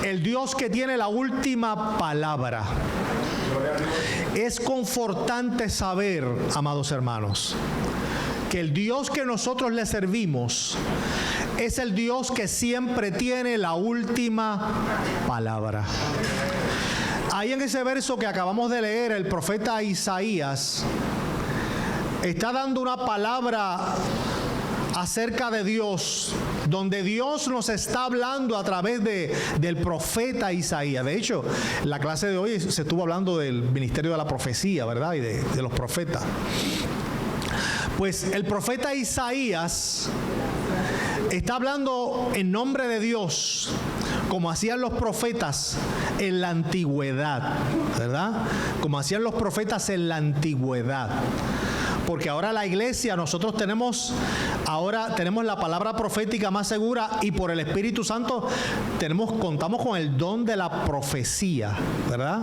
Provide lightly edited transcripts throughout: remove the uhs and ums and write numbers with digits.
el Dios que tiene la última palabra. Es confortante saber, amados hermanos, que el Dios que nosotros le servimos es el Dios que siempre tiene la última palabra. Ahí en ese verso que acabamos de leer, el profeta Isaías está dando una palabra acerca de Dios, donde Dios nos está hablando a través del profeta Isaías. De hecho, la clase de hoy se estuvo hablando del ministerio de la profecía, ¿verdad? Y de los profetas. Pues el profeta Isaías está hablando en nombre de Dios, como hacían los profetas en la antigüedad, ¿verdad? Como hacían los profetas en la antigüedad. Porque ahora la iglesia, nosotros tenemos la palabra profética más segura, y por el Espíritu Santo contamos con el don de la profecía, ¿verdad?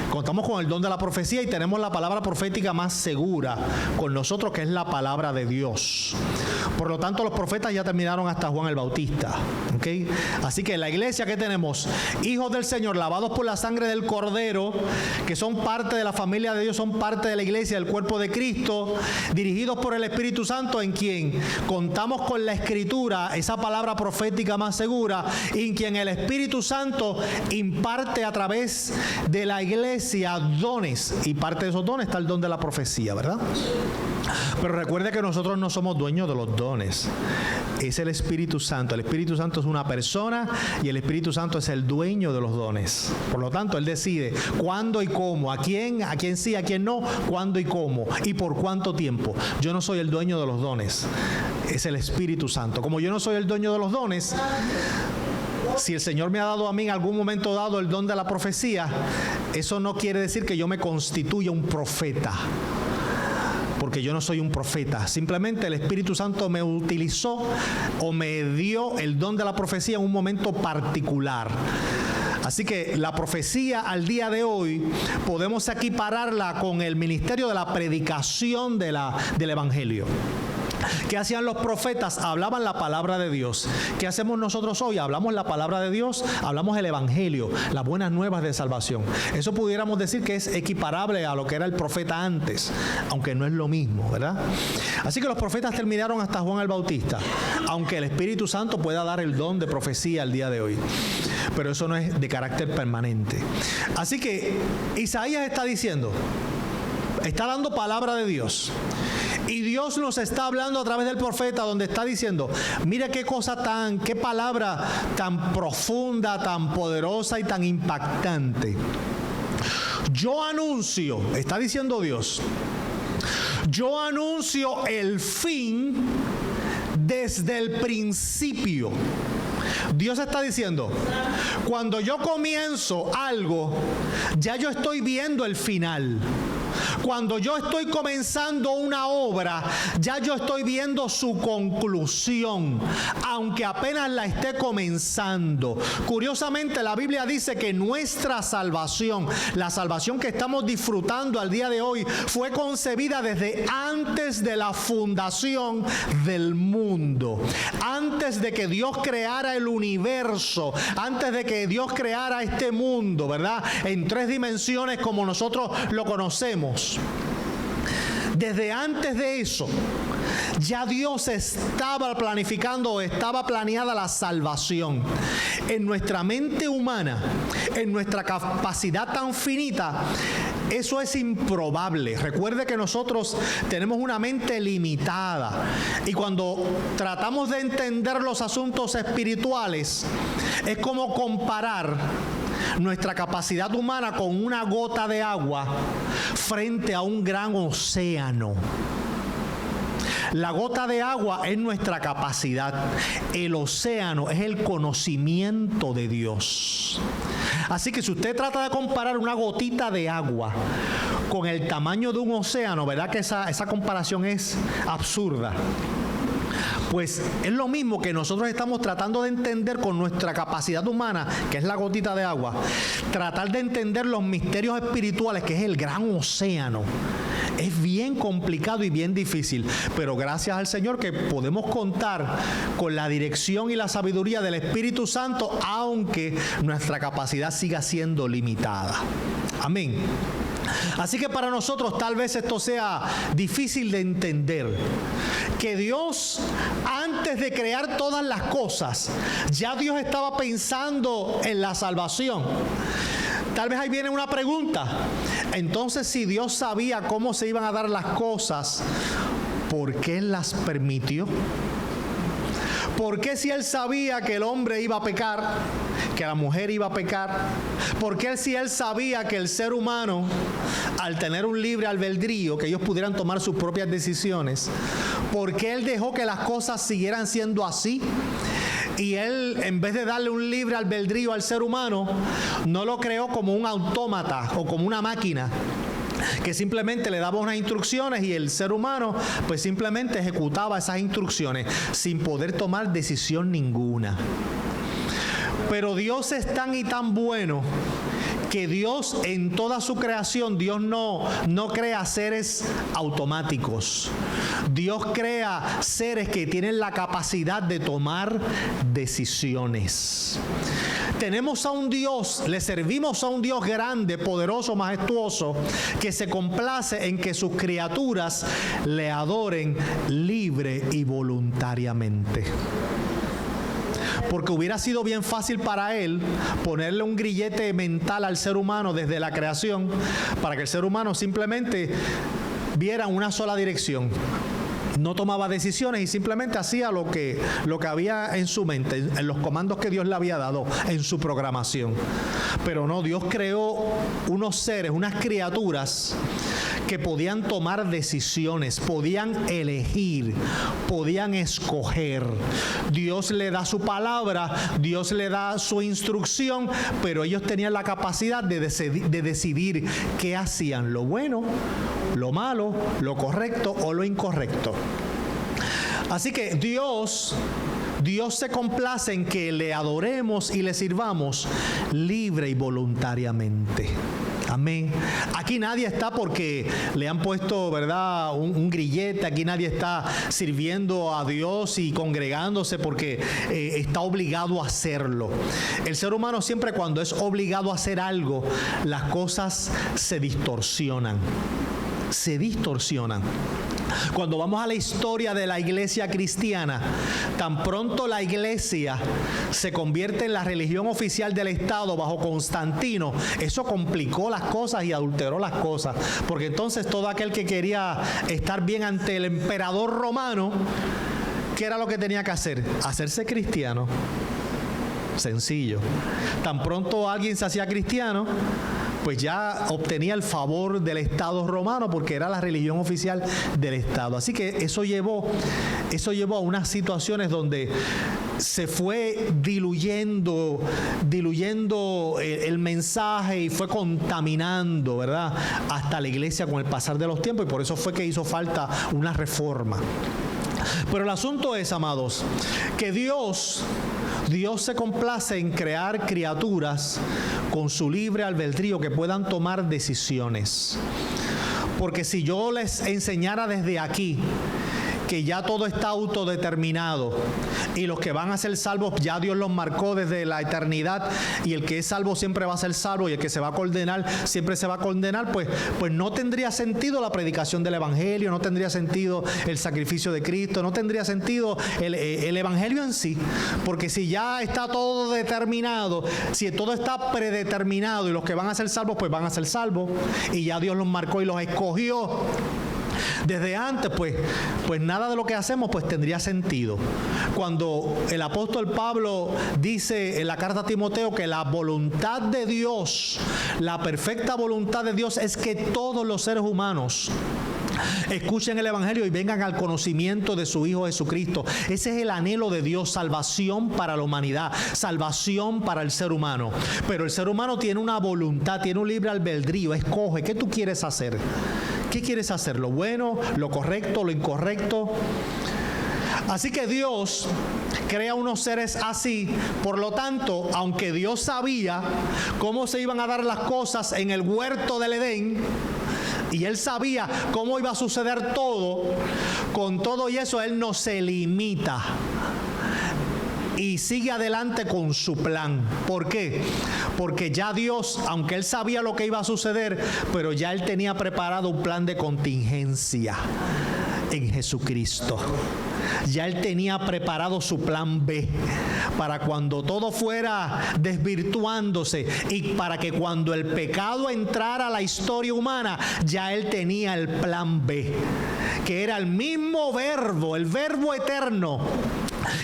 Contamos con el don de la profecía y tenemos la palabra profética más segura con nosotros, que es la palabra de Dios. Por lo tanto, los profetas ya terminaron hasta Juan el Bautista, ¿ok? Así que en la iglesia, ¿qué tenemos? Hijos del Señor, lavados por la sangre del Cordero, que son parte de la familia de Dios, son parte de la iglesia, del cuerpo de Cristo, dirigidos por el Espíritu Santo, en quien contamos con la Escritura, esa palabra profética más segura, y en quien el Espíritu Santo imparte a través de la iglesia dones, y parte de esos dones está el don de la profecía, ¿verdad? Pero recuerde que nosotros no somos dueños de los dones, es el Espíritu Santo. El Espíritu Santo es una persona y el Espíritu Santo es el dueño de los dones. Por lo tanto, Él decide cuándo y cómo, a quién sí, a quién no, cuándo y cómo y por cuánto tiempo. Yo no soy el dueño de los dones, es el Espíritu Santo. Como yo no soy el dueño de los dones, si el Señor me ha dado a mí en algún momento dado el don de la profecía, eso no quiere decir que yo me constituya un profeta, porque yo no soy un profeta. Simplemente el Espíritu Santo me utilizó o me dio el don de la profecía en un momento particular. Así que la profecía al día de hoy podemos equipararla con el ministerio de la predicación del Evangelio. ¿Qué hacían los profetas? Hablaban la palabra de Dios. ¿Qué hacemos nosotros hoy? Hablamos la palabra de Dios, hablamos el Evangelio, las buenas nuevas de salvación. Eso pudiéramos decir que es equiparable a lo que era el profeta antes, aunque no es lo mismo, ¿verdad? Así que los profetas terminaron hasta Juan el Bautista, aunque el Espíritu Santo pueda dar el don de profecía al día de hoy. Pero eso no es de carácter permanente. Así que Isaías está diciendo, está dando palabra de Dios. Y Dios nos está hablando a través del profeta, donde está diciendo, mire qué palabra tan profunda, tan poderosa y tan impactante. Yo anuncio, está diciendo Dios, yo anuncio el fin desde el principio. Dios está diciendo, cuando yo comienzo algo, ya yo estoy viendo el final. Cuando yo estoy comenzando una obra, ya yo estoy viendo su conclusión, aunque apenas la esté comenzando. Curiosamente, la Biblia dice que nuestra salvación, la salvación que estamos disfrutando al día de hoy, fue concebida desde antes de la fundación del mundo. Antes de que Dios creara el universo, antes de que Dios creara este mundo, ¿verdad? En 3 dimensiones como nosotros lo conocemos. Desde antes de eso, ya Dios estaba planificando, estaba planeada la salvación. En nuestra mente humana, en nuestra capacidad tan finita, eso es improbable. Recuerde que nosotros tenemos una mente limitada, y cuando tratamos de entender los asuntos espirituales, es como comparar nuestra capacidad humana con una gota de agua frente a un gran océano. La gota de agua es nuestra capacidad. El océano es el conocimiento de Dios. Así que si usted trata de comparar una gotita de agua con el tamaño de un océano, ¿verdad que esa comparación es absurda? Pues es lo mismo que nosotros estamos tratando de entender con nuestra capacidad humana, que es la gotita de agua, tratar de entender los misterios espirituales, que es el gran océano. Es bien complicado y bien difícil, pero gracias al Señor que podemos contar con la dirección y la sabiduría del Espíritu Santo, aunque nuestra capacidad siga siendo limitada. Amén. Así que para nosotros tal vez esto sea difícil de entender, que Dios, antes de crear todas las cosas, ya Dios estaba pensando en la salvación. Tal vez ahí viene una pregunta. Entonces, si Dios sabía cómo se iban a dar las cosas, ¿por qué las permitió? ¿Por qué si Él sabía que el hombre iba a pecar, que la mujer iba a pecar? ¿Por qué si Él sabía que el ser humano, al tener un libre albedrío, que ellos pudieran tomar sus propias decisiones, por qué Él dejó que las cosas siguieran siendo así? Y Él, en vez de darle un libre albedrío al ser humano, no lo creó como un autómata o como una máquina que simplemente le daba unas instrucciones y el ser humano pues simplemente ejecutaba esas instrucciones sin poder tomar decisión ninguna. Pero Dios es tan y tan bueno que Dios en toda su creación, Dios no crea seres automáticos. Dios crea seres que tienen la capacidad de tomar decisiones. Tenemos a un Dios, le servimos a un Dios grande, poderoso, majestuoso, que se complace en que sus criaturas le adoren libre y voluntariamente. Porque hubiera sido bien fácil para Él ponerle un grillete mental al ser humano desde la creación para que el ser humano simplemente viera una sola dirección. No tomaba decisiones y simplemente hacía lo que había en su mente, en los comandos que Dios le había dado en su programación. Pero no, Dios creó unos seres, unas criaturas que podían tomar decisiones, podían elegir, podían escoger. Dios le da su palabra, Dios le da su instrucción, pero ellos tenían la capacidad de decidir qué hacían, lo bueno, lo malo, lo correcto o lo incorrecto. Así que Dios se complace en que le adoremos y le sirvamos libre y voluntariamente. Amén. Aquí nadie está porque le han puesto, ¿verdad?, un grillete. Aquí nadie está sirviendo a Dios y congregándose porque está obligado a hacerlo. El ser humano siempre, cuando es obligado a hacer algo, las cosas se distorsionan. Cuando vamos a la historia de la iglesia cristiana, tan pronto la iglesia se convierte en la religión oficial del Estado bajo Constantino, eso complicó las cosas y adulteró las cosas, porque entonces todo aquel que quería estar bien ante el emperador romano, ¿qué era lo que tenía que hacer? Hacerse cristiano. Sencillo. Tan pronto alguien se hacía cristiano, pues ya obtenía el favor del Estado romano porque era la religión oficial del Estado. Así que eso llevó a unas situaciones donde se fue diluyendo el mensaje y fue contaminando, ¿verdad?, hasta la iglesia con el pasar de los tiempos, y por eso fue que hizo falta una reforma. Pero el asunto es, amados, que Dios se complace en crear criaturas con su libre albedrío que puedan tomar decisiones. Porque si yo les enseñara desde aquí que ya todo está autodeterminado y los que van a ser salvos ya Dios los marcó desde la eternidad, y el que es salvo siempre va a ser salvo y el que se va a condenar siempre se va a condenar, pues no tendría sentido la predicación del evangelio, no tendría sentido el sacrificio de Cristo, no tendría sentido el evangelio en sí, porque si ya está todo determinado, si todo está predeterminado y los que van a ser salvos pues van a ser salvos y ya Dios los marcó y los escogió desde antes, pues nada de lo que hacemos pues tendría sentido. Cuando el apóstol Pablo dice en la carta a Timoteo que la voluntad de Dios, la perfecta voluntad de Dios es que todos los seres humanos escuchen el evangelio y vengan al conocimiento de su Hijo Jesucristo. Ese es el anhelo de Dios, salvación para la humanidad, salvación para el ser humano. Pero el ser humano tiene una voluntad, tiene un libre albedrío, escoge qué tú quieres hacer. ¿Qué quieres hacer? ¿Lo bueno, lo correcto, lo incorrecto? Así que Dios crea unos seres así. Por lo tanto, aunque Dios sabía cómo se iban a dar las cosas en el huerto del Edén, y Él sabía cómo iba a suceder todo, con todo y eso Él no se limita y sigue adelante con su plan. ¿Por qué? Porque ya Dios, aunque Él sabía lo que iba a suceder, pero ya Él tenía preparado un plan de contingencia en Jesucristo. Ya Él tenía preparado su plan B para cuando todo fuera desvirtuándose y para que cuando el pecado entrara a la historia humana, ya Él tenía el plan B, que era el mismo verbo, el verbo eterno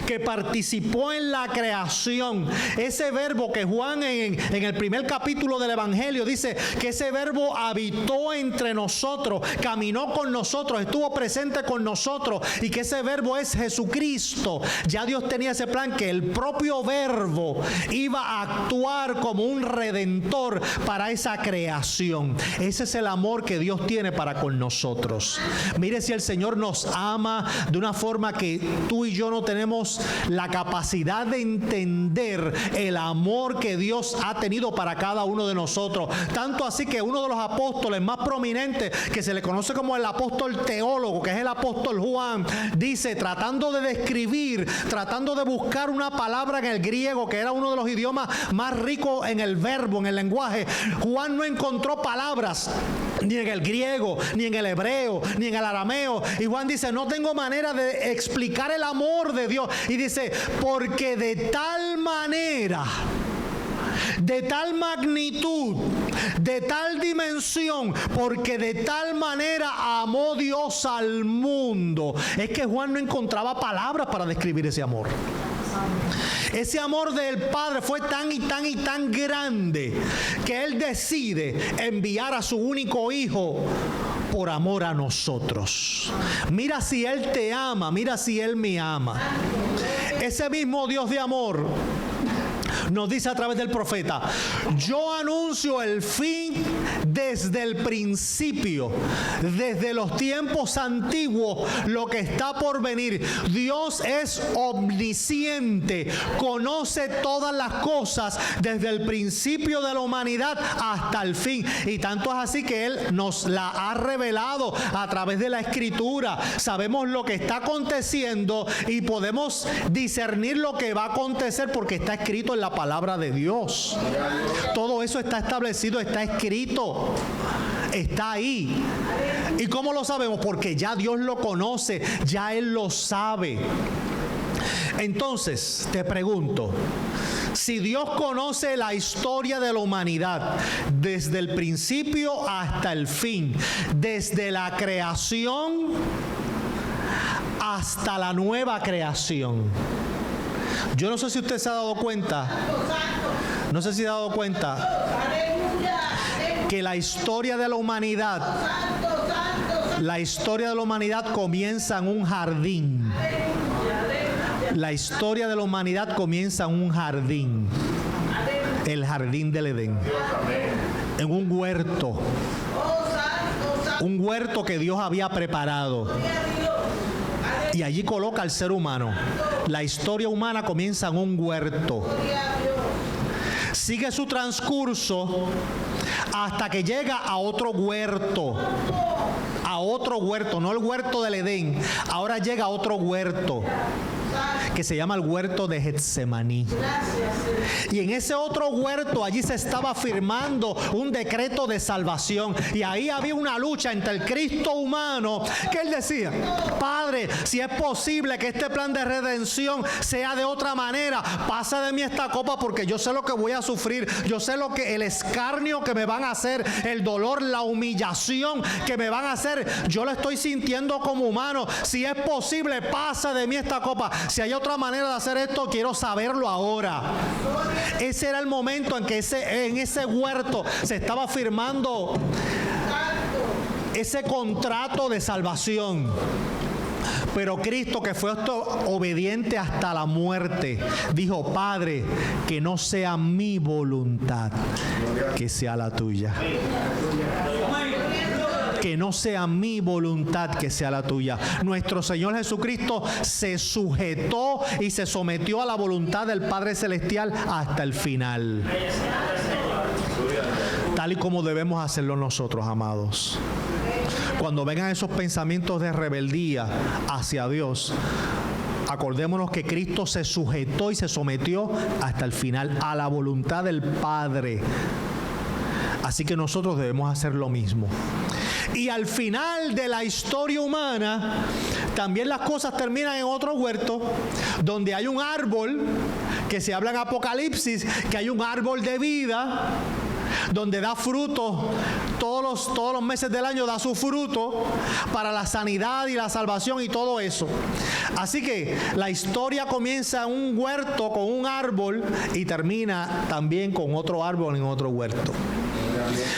que participó en la creación. Ese verbo que Juan en el primer capítulo del Evangelio dice que ese verbo habitó entre nosotros, caminó con nosotros, estuvo presente con nosotros, y que ese verbo es Jesucristo. Ya Dios tenía ese plan, que el propio verbo iba a actuar como un redentor para esa creación. Ese es el amor que Dios tiene para con nosotros. Mire, si el Señor nos ama de una forma que tú y yo no tenemos la capacidad de entender el amor que Dios ha tenido para cada uno de nosotros. Tanto así que uno de los apóstoles más prominentes, que se le conoce como el apóstol teólogo, que es el apóstol Juan, dice, tratando de describir, tratando de buscar una palabra en el griego, que era uno de los idiomas más ricos en el verbo, en el lenguaje, Juan no encontró palabras ni en el griego, ni en el hebreo, ni en el arameo. Y Juan dice, no tengo manera de explicar el amor de Dios. Y dice, porque de tal manera, de tal magnitud, de tal dimensión, porque de tal manera amó Dios al mundo. Es que Juan no encontraba palabras para describir ese amor. Ese amor del Padre fue tan y tan y tan grande que Él decide enviar a su único Hijo por amor a nosotros. Mira si Él te ama, mira si Él me ama. Ese mismo Dios de amor nos dice a través del profeta, yo anuncio el fin desde el principio, desde los tiempos antiguos, lo que está por venir. Dios es omnisciente, conoce todas las cosas desde el principio de la humanidad hasta el fin. Y tanto es así que Él nos la ha revelado a través de la Escritura. Sabemos lo que está aconteciendo y podemos discernir lo que va a acontecer porque está escrito en la palabra de Dios. Todo eso está establecido, está escrito, está ahí. ¿Y cómo lo sabemos? Porque ya Dios lo conoce, ya Él lo sabe. Entonces, te pregunto, si Dios conoce la historia de la humanidad desde el principio hasta el fin, desde la creación hasta la nueva creación, yo no sé si usted se ha dado cuenta, que la historia de la humanidad comienza en un jardín. La historia de la humanidad comienza en un jardín, el jardín del Edén, en un huerto que Dios había preparado. Y allí coloca al ser humano. La historia humana comienza en un huerto. Sigue su transcurso hasta que llega a otro huerto. No el huerto del Edén. Ahora llega a otro huerto que se llama el huerto de Getsemaní. Y en ese otro huerto, allí se estaba firmando un decreto de salvación. Y ahí había una lucha entre el Cristo humano, que Él decía, Padre, si es posible que este plan de redención sea de otra manera, pasa de mí esta copa, porque yo sé lo que voy a sufrir, yo sé lo que el escarnio que me van a hacer, el dolor, la humillación que me van a hacer, yo lo estoy sintiendo como humano. Si es posible, pasa de mí esta copa. Si hay otra manera de hacer esto, quiero saberlo ahora. Ese era el momento en que en ese huerto se estaba firmando ese contrato de salvación. Pero Cristo, que fue obediente hasta la muerte, dijo, Padre, que no sea mi voluntad, que sea la tuya. que no sea mi voluntad, que sea la tuya. Nuestro Señor Jesucristo se sujetó y se sometió a la voluntad del Padre Celestial hasta el final. Tal y como debemos hacerlo nosotros, amados. Cuando vengan esos pensamientos de rebeldía hacia Dios, acordémonos que Cristo se sujetó y se sometió hasta el final a la voluntad del Padre. Así que nosotros debemos hacer lo mismo. Y al final de la historia humana, también las cosas terminan en otro huerto, donde hay un árbol, que se habla en Apocalipsis, que hay un árbol de vida, donde da fruto todos los meses del año, da su fruto para la sanidad y la salvación y todo eso. Así que la historia comienza en un huerto con un árbol y termina también con otro árbol en otro huerto.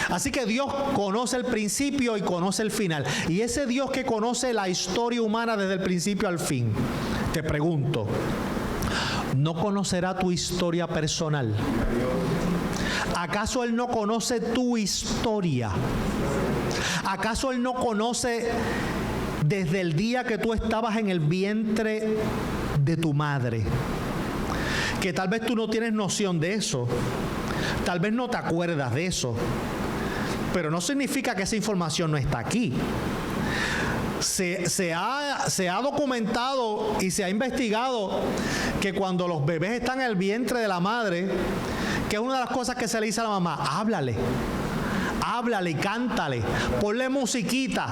Así que Dios conoce el principio y conoce el final. Y ese Dios que conoce la historia humana desde el principio al fin, te pregunto, ¿no conocerá tu historia personal? ¿Acaso Él no conoce tu historia? ¿Acaso Él no conoce desde el día que tú estabas en el vientre de tu madre? Que tal vez tú no tienes noción de eso. Tal vez no te acuerdas de eso. Pero no significa que esa información no está aquí. Se ha documentado y se ha investigado que cuando los bebés están en el vientre de la madre, que es una de las cosas que se le dice a la mamá, háblale y cántale, ponle musiquita.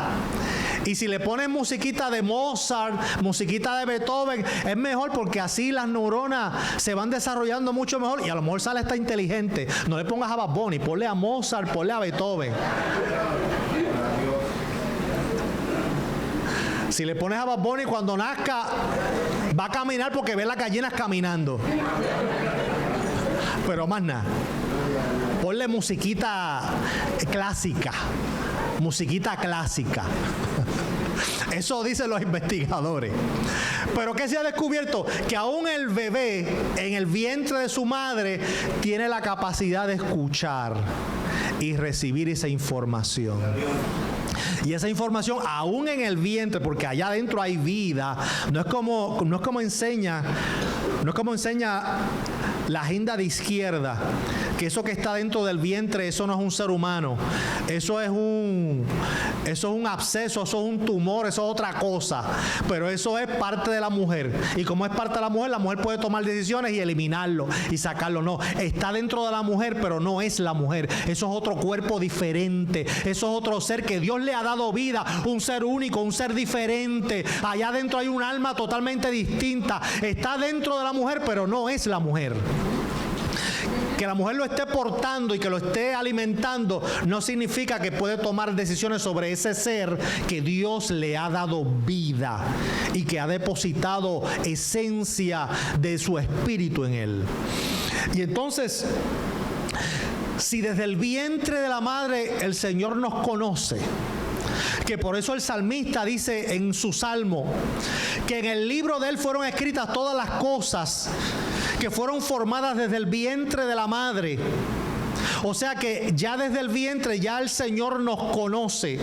Y si le pones musiquita de Mozart, musiquita de Beethoven, es mejor porque así las neuronas se van desarrollando mucho mejor y a lo mejor sale hasta inteligente. No le pongas a Bad Bunny, ponle a Mozart, ponle a Beethoven. Si le pones a Bad Bunny, cuando nazca va a caminar porque ve las gallinas caminando. Pero más nada, ponle musiquita clásica. Musiquita clásica. Eso dicen los investigadores. Pero ¿qué se ha descubierto? Que aún el bebé en el vientre de su madre tiene la capacidad de escuchar y recibir esa información. Y esa información aún en el vientre, porque allá adentro hay vida. No es como enseña la agenda de izquierda, que eso que está dentro del vientre, eso no es un ser humano, eso es un absceso, eso es un tumor, eso es otra cosa, pero eso es parte de la mujer, y como es parte de la mujer puede tomar decisiones y eliminarlo y sacarlo. No, está dentro de la mujer, pero no es la mujer, eso es otro cuerpo diferente, eso es otro ser que Dios le ha dado vida, un ser único, un ser diferente. Allá adentro hay un alma totalmente distinta, está dentro de la mujer, pero no es la mujer. Que la mujer lo esté portando y que lo esté alimentando no significa que puede tomar decisiones sobre ese ser que Dios le ha dado vida y que ha depositado esencia de su espíritu en él. Y entonces, si desde el vientre de la madre el Señor nos conoce, que por eso el salmista dice en su salmo que en el libro de él fueron escritas todas las cosas que fueron formadas desde el vientre de la madre. O sea que ya desde el vientre ya el Señor nos conoce,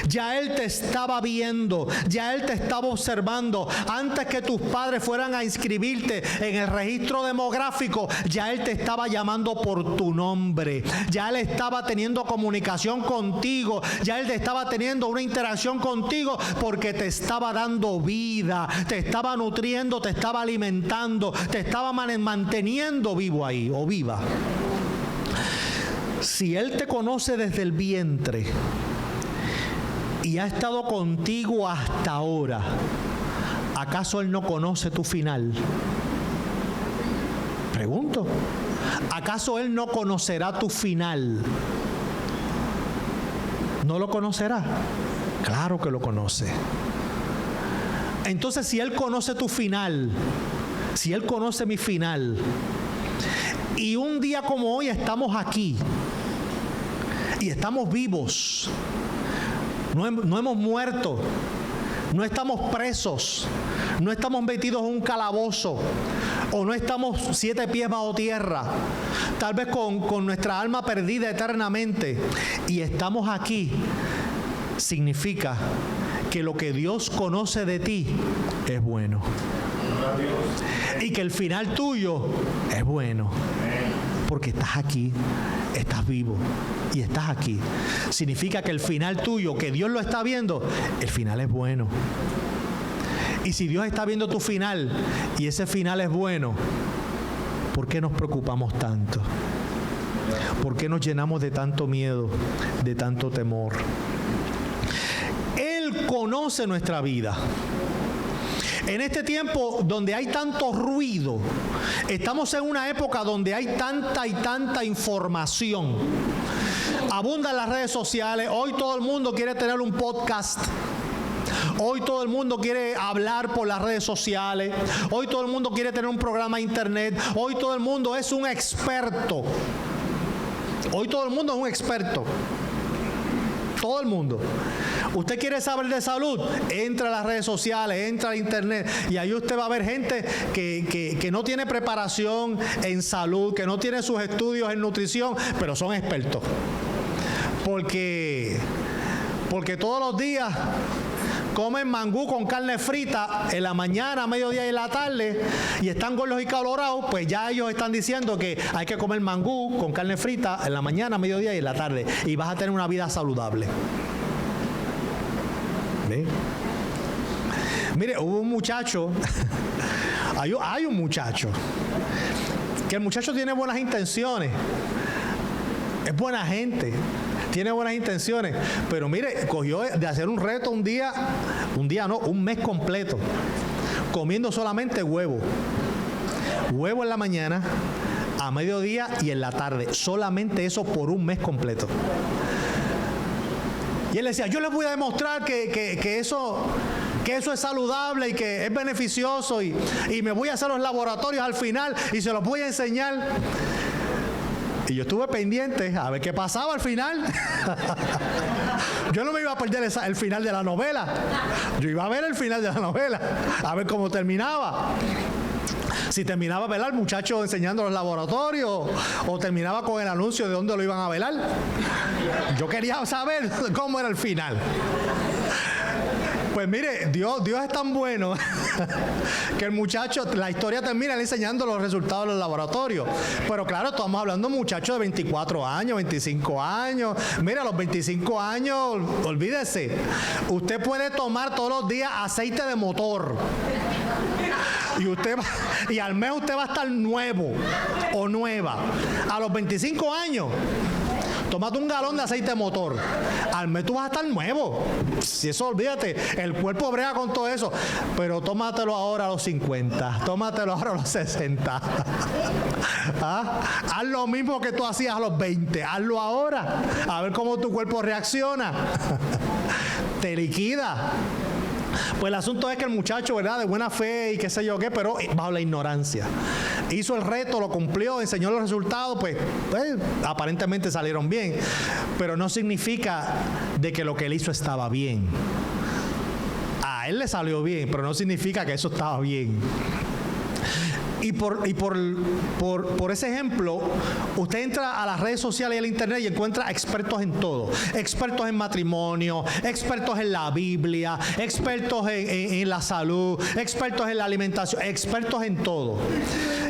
ya Él te estaba viendo, ya Él te estaba observando. Antes que tus padres fueran a inscribirte en el registro demográfico, ya Él te estaba llamando por tu nombre, ya Él estaba teniendo comunicación contigo, ya Él te estaba teniendo una interacción contigo porque te estaba dando vida, te estaba nutriendo, te estaba alimentando, te estaba manteniendo vivo ahí o viva. Si Él te conoce desde el vientre y ha estado contigo hasta ahora, ¿acaso Él no conoce tu final? Pregunto, ¿acaso Él no conocerá tu final? ¿No lo conocerá? Claro que lo conoce. Entonces, si Él conoce tu final, si Él conoce mi final, y un día como hoy estamos aquí y estamos vivos, no hemos muerto, no estamos presos, no estamos metidos en un calabozo o no estamos 7 pies bajo tierra, tal vez con nuestra alma perdida eternamente, y estamos aquí. significa que lo que Dios conoce de ti es bueno. Y que el final tuyo es bueno. Porque estás aquí, estás vivo y estás aquí. Significa que el final tuyo, que Dios lo está viendo, el final es bueno. Y si Dios está viendo tu final y ese final es bueno, ¿por qué nos preocupamos tanto? ¿Por qué nos llenamos de tanto miedo, de tanto temor? Él conoce nuestra vida. En este tiempo donde hay tanto ruido, estamos en una época donde hay tanta y tanta información. Abundan las redes sociales. Hoy todo el mundo quiere tener un podcast. Hoy todo el mundo quiere hablar por las redes sociales. Hoy todo el mundo quiere tener un programa de internet. Hoy todo el mundo es un experto. Hoy todo el mundo es un experto. Todo el mundo. Usted quiere saber de salud, entra a las redes sociales, entra a internet y ahí usted va a ver gente que no tiene preparación en salud, que no tiene sus estudios en nutrición, pero son expertos. Porque todos los días comen mangú con carne frita en la mañana, a mediodía y en la tarde y están gordos y calorados, pues ya ellos están diciendo que hay que comer mangú con carne frita en la mañana, a mediodía y en la tarde y vas a tener una vida saludable. ¿Ve? Mire, hubo un muchacho, hay un muchacho, que el muchacho tiene buenas intenciones, es buena gente, tiene buenas intenciones, pero mire, cogió de hacer un reto un mes completo, comiendo solamente huevo en la mañana, a mediodía y en la tarde, solamente eso por un mes completo. Y él decía, yo les voy a demostrar que eso es saludable y que es beneficioso y me voy a hacer los laboratorios al final y se los voy a enseñar. Y yo estuve pendiente a ver qué pasaba al final. Yo no me iba a perder el final de la novela. Yo iba a ver el final de la novela, a ver cómo terminaba. Si terminaba, ¿verdad?, el muchacho enseñando los laboratorios o terminaba con el anuncio de dónde lo iban a velar. Yo quería saber cómo era el final. Pues mire, Dios es tan bueno que el muchacho, la historia termina enseñando los resultados de los laboratorios. Pero claro, estamos hablando de un muchacho de 24 años, 25 años. Mira, a los 25 años, olvídese, usted puede tomar todos los días aceite de motor. Y al mes usted va a estar nuevo o nueva. A los 25 años, tómate un galón de aceite de motor. Al mes tú vas a estar nuevo. Si eso, olvídate, el cuerpo brega con todo eso. Pero tómatelo ahora a los 50, tómatelo ahora a los 60. ¿Ah? Haz lo mismo que tú hacías a los 20, hazlo ahora. A ver cómo tu cuerpo reacciona. Te liquida. Pues el asunto es que el muchacho, ¿verdad?, de buena fe y qué sé yo qué, pero bajo la ignorancia. Hizo el reto, lo cumplió, enseñó los resultados, pues aparentemente salieron bien. Pero no significa de que lo que él hizo estaba bien. A él le salió bien, pero no significa que eso estaba bien. Y por ese ejemplo, usted entra a las redes sociales y al internet y encuentra expertos en todo. Expertos en matrimonio, expertos en la Biblia, expertos en la salud, expertos en la alimentación, expertos en todo.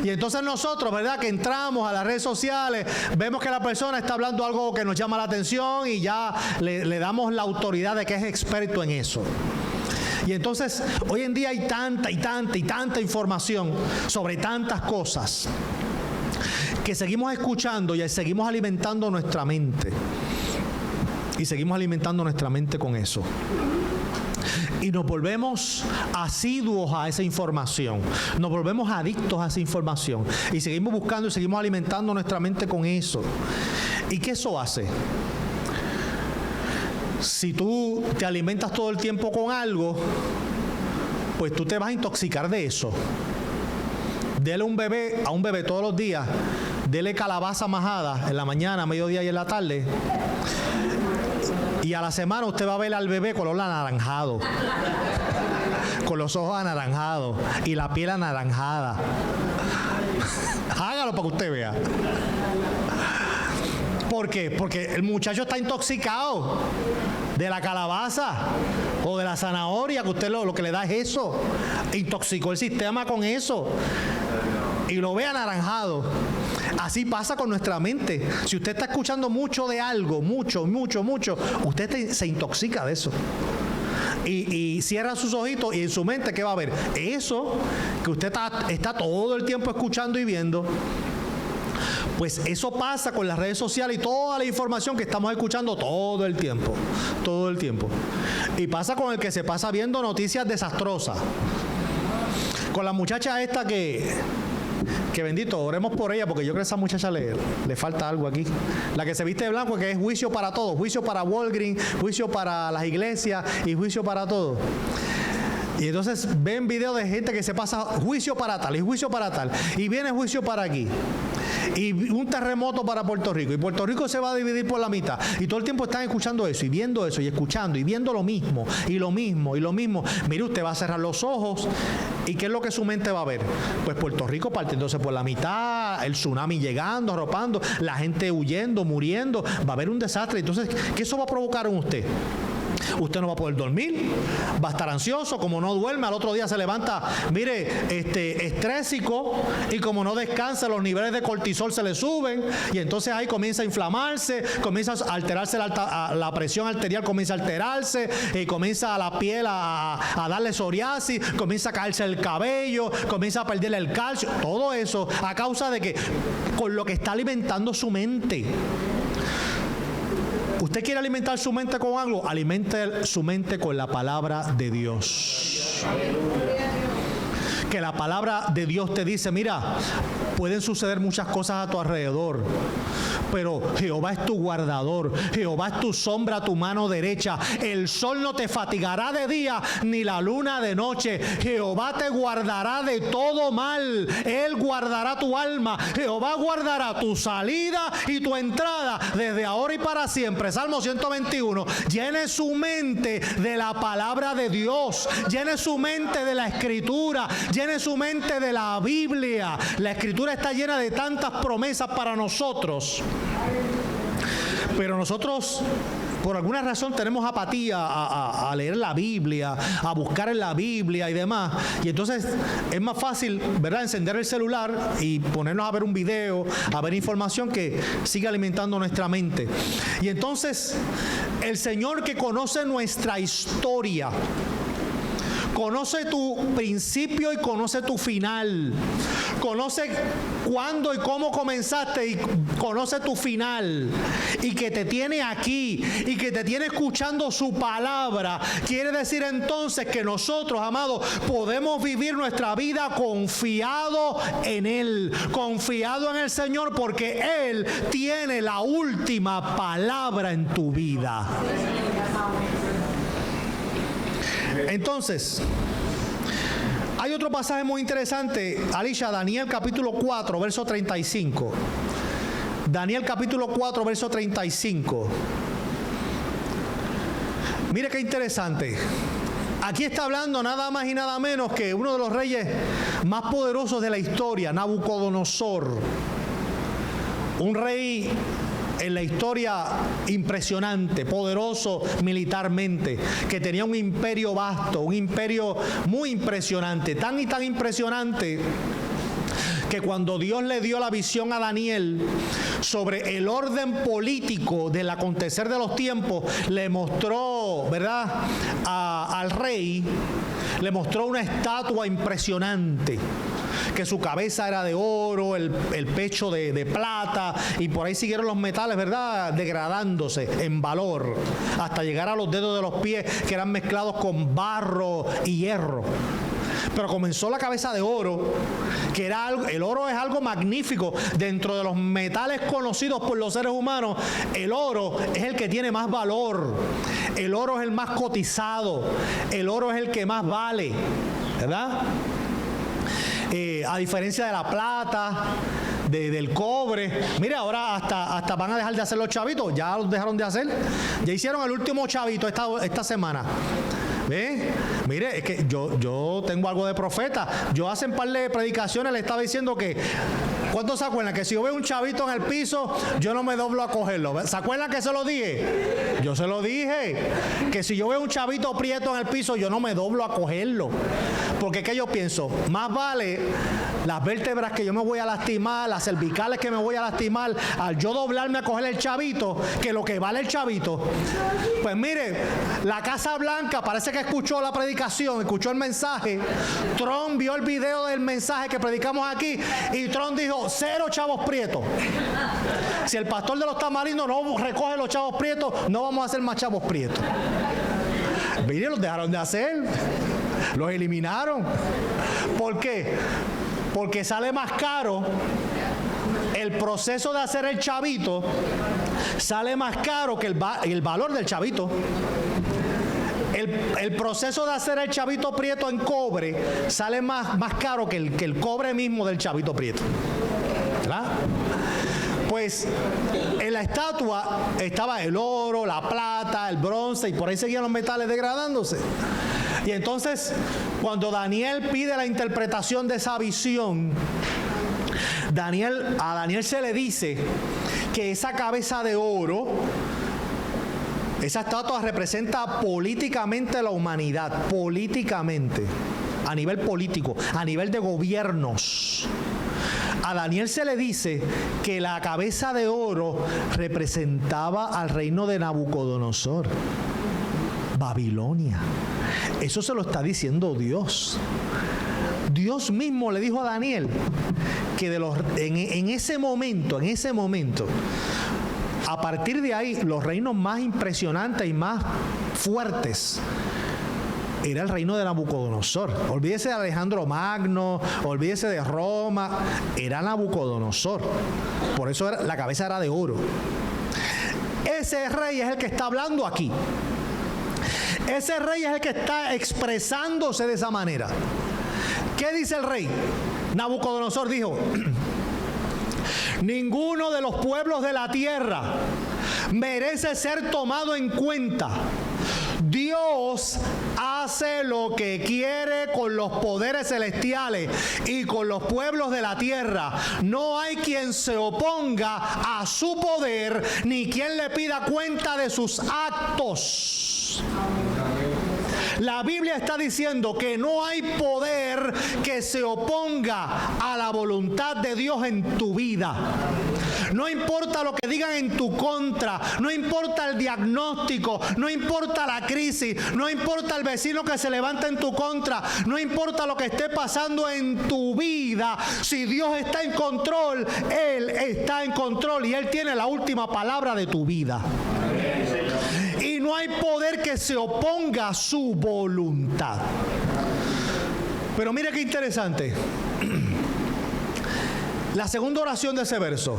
Y entonces nosotros, ¿verdad?, que entramos a las redes sociales, vemos que la persona está hablando algo que nos llama la atención y ya le damos la autoridad de que es experto en eso. Y entonces, hoy en día hay tanta información sobre tantas cosas que seguimos escuchando y seguimos alimentando nuestra mente. Y seguimos alimentando nuestra mente con eso. Y nos volvemos asiduos a esa información. Nos volvemos adictos a esa información. Y seguimos buscando y seguimos alimentando nuestra mente con eso. ¿Y qué eso hace? Si tú te alimentas todo el tiempo con algo, pues tú te vas a intoxicar de eso. Dele a un bebé todos los días, dele calabaza majada en la mañana, mediodía y en la tarde. Y a la semana usted va a ver al bebé color anaranjado, con los ojos anaranjados y la piel anaranjada. Hágalo para que usted vea. ¿Por qué? Porque el muchacho está intoxicado. de la calabaza o de la zanahoria, que usted lo que le da es eso. Intoxicó el sistema con eso y lo ve anaranjado. Así pasa con nuestra mente. Si usted está escuchando mucho de algo, mucho, usted se intoxica de eso. Y cierra sus ojitos y en su mente, ¿qué va a ver? Eso que usted está todo el tiempo escuchando y viendo. Pues eso pasa con las redes sociales y toda la información que estamos escuchando todo el tiempo. Y pasa con el que se pasa viendo noticias desastrosas. Con la muchacha esta que bendito, oremos por ella, porque yo creo que a esa muchacha le falta algo aquí. La que se viste de blanco, que es juicio para todos, juicio para Walgreens, juicio para las iglesias y juicio para todos. Y entonces ven videos de gente que se pasa juicio para tal y juicio para tal, y viene juicio para aquí, y un terremoto para Puerto Rico, y Puerto Rico se va a dividir por la mitad, y todo el tiempo están escuchando eso, y viendo eso, y escuchando, y viendo lo mismo, y lo mismo, y lo mismo. Mire, usted va a cerrar los ojos, ¿y qué es lo que su mente va a ver? Pues Puerto Rico partiéndose por la mitad, el tsunami llegando, arropando, la gente huyendo, muriendo, va a haber un desastre. Entonces, ¿qué eso va a provocar en usted? Usted no va a poder dormir, va a estar ansioso, como no duerme, al otro día se levanta, mire, estrésico, y como no descansa, los niveles de cortisol se le suben, y entonces ahí comienza a inflamarse, comienza a alterarse la presión arterial, comienza a alterarse, y comienza la piel a darle psoriasis, comienza a caerse el cabello, comienza a perderle el calcio, todo eso a causa de que con lo que está alimentando su mente. ¿Usted quiere alimentar su mente con algo? Alimente su mente con la palabra de Dios. Que la palabra de Dios te dice, mira, pueden suceder muchas cosas a tu alrededor, pero Jehová es tu guardador, Jehová es tu sombra a tu mano derecha, el sol no te fatigará de día, ni la luna de noche, Jehová te guardará de todo mal, Él guardará tu alma, Jehová guardará tu salida y tu entrada desde ahora y para siempre. Salmo 121, llene su mente de la palabra de Dios, llene su mente de la Escritura, llene su mente de la Biblia. La Escritura está llena de tantas promesas para nosotros, pero nosotros por alguna razón tenemos apatía a leer la Biblia, a buscar en la Biblia y demás, y entonces es más fácil, ¿verdad?, encender el celular y ponernos a ver un video, a ver información que sigue alimentando nuestra mente. Y entonces el Señor, que conoce nuestra historia, conoce tu principio y conoce tu final, conoce cuándo y cómo comenzaste y conoce tu final, y que te tiene aquí y que te tiene escuchando su palabra, quiere decir entonces que nosotros, amados, podemos vivir nuestra vida confiado en Él, confiado en el Señor, porque Él tiene la última palabra en tu vida. Entonces, hay otro pasaje muy interesante, Alicia, Daniel capítulo 4, verso 35. Daniel capítulo 4, verso 35. Mire qué interesante. Aquí está hablando nada más y nada menos que uno de los reyes más poderosos de la historia, Nabucodonosor. Un rey en la historia impresionante, poderoso militarmente, que tenía un imperio vasto, un imperio muy impresionante, tan y tan impresionante que cuando Dios le dio la visión a Daniel sobre el orden político del acontecer de los tiempos, le mostró, ¿verdad?, al rey, le mostró una estatua impresionante, que su cabeza era de oro, el pecho de plata, y por ahí siguieron los metales, ¿verdad?, degradándose en valor, hasta llegar a los dedos de los pies, que eran mezclados con barro y hierro. Pero comenzó la cabeza de oro, que era algo, el oro es algo magnífico. Dentro de los metales conocidos por los seres humanos, el oro es el que tiene más valor, el oro es el más cotizado, el oro es el que más vale, ¿verdad? A diferencia de la plata, del cobre. Mire, ahora hasta van a dejar de hacer los chavitos. Ya los dejaron de hacer. Ya hicieron el último chavito esta semana. ¿Ve? Mire, es que yo tengo algo de profeta. Yo hace un par de predicaciones le estaba diciendo que ¿Cuántos se acuerdan que si yo veo un chavito en el piso, yo no me doblo a cogerlo? ¿Se acuerdan que se lo dije? Yo se lo dije. Que si yo veo un chavito prieto en el piso, yo no me doblo a cogerlo. Porque ¿qué yo pienso? Más vale las vértebras que yo me voy a lastimar, las cervicales que me voy a lastimar, al yo doblarme a coger el chavito, que lo que vale el chavito. Pues mire, la Casa Blanca parece que escuchó la predicación, escuchó el mensaje. Trump vio el video del mensaje que predicamos aquí y Trump dijo, 0 chavos prietos. Si el pastor de los Tamarindos no recoge los chavos prietos, no vamos a hacer más chavos prietos. Mire, los dejaron de hacer. Los eliminaron. ¿Por qué? Porque sale más caro. El proceso de hacer el chavito sale más caro que el valor del chavito. El proceso de hacer el chavito prieto en cobre sale más caro que el cobre mismo del chavito prieto. ¿Verdad? Pues en la estatua estaba el oro, la plata, el bronce y por ahí seguían los metales degradándose. Y entonces, cuando Daniel pide la interpretación de esa visión, a Daniel se le dice que esa cabeza de oro, esa estatua representa políticamente la humanidad, políticamente, a nivel político, a nivel de gobiernos. A Daniel se le dice que la cabeza de oro representaba al reino de Nabucodonosor, Babilonia. Eso se lo está diciendo Dios. Dios mismo le dijo a Daniel que en ese momento, a partir de ahí, los reinos más impresionantes y más fuertes era el reino de Nabucodonosor. Olvídese de Alejandro Magno, olvídese de Roma, era Nabucodonosor. Por eso la cabeza era de oro. Ese rey es el que está hablando aquí. Ese rey es el que está expresándose de esa manera. ¿Qué dice el rey? Nabucodonosor dijo: ninguno de los pueblos de la tierra merece ser tomado en cuenta. Dios hace lo que quiere con los poderes celestiales y con los pueblos de la tierra. No hay quien se oponga a su poder, ni quien le pida cuenta de sus actos. La Biblia está diciendo que no hay poder que se oponga a la voluntad de Dios en tu vida. No importa lo que digan en tu contra, no importa el diagnóstico, no importa la crisis, no importa el vecino que se levanta en tu contra, no importa lo que esté pasando en tu vida. Si Dios está en control, Él está en control y Él tiene la última palabra de tu vida. Y no hay poder que se oponga a su voluntad. Pero mire qué interesante. La segunda oración de ese verso.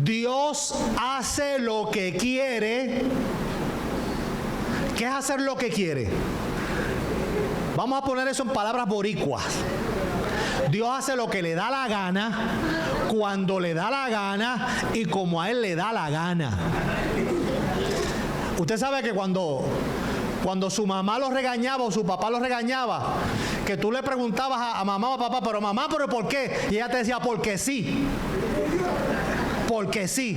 Dios hace lo que quiere. ¿Qué es hacer lo que quiere? Vamos a poner eso en palabras boricuas. Dios hace lo que le da la gana, cuando le da la gana y como a Él le da la gana. Usted sabe que cuando su mamá lo regañaba o su papá lo regañaba, que tú le preguntabas a mamá o a papá, pero mamá, ¿pero por qué? Y ella te decía, porque sí. Porque sí.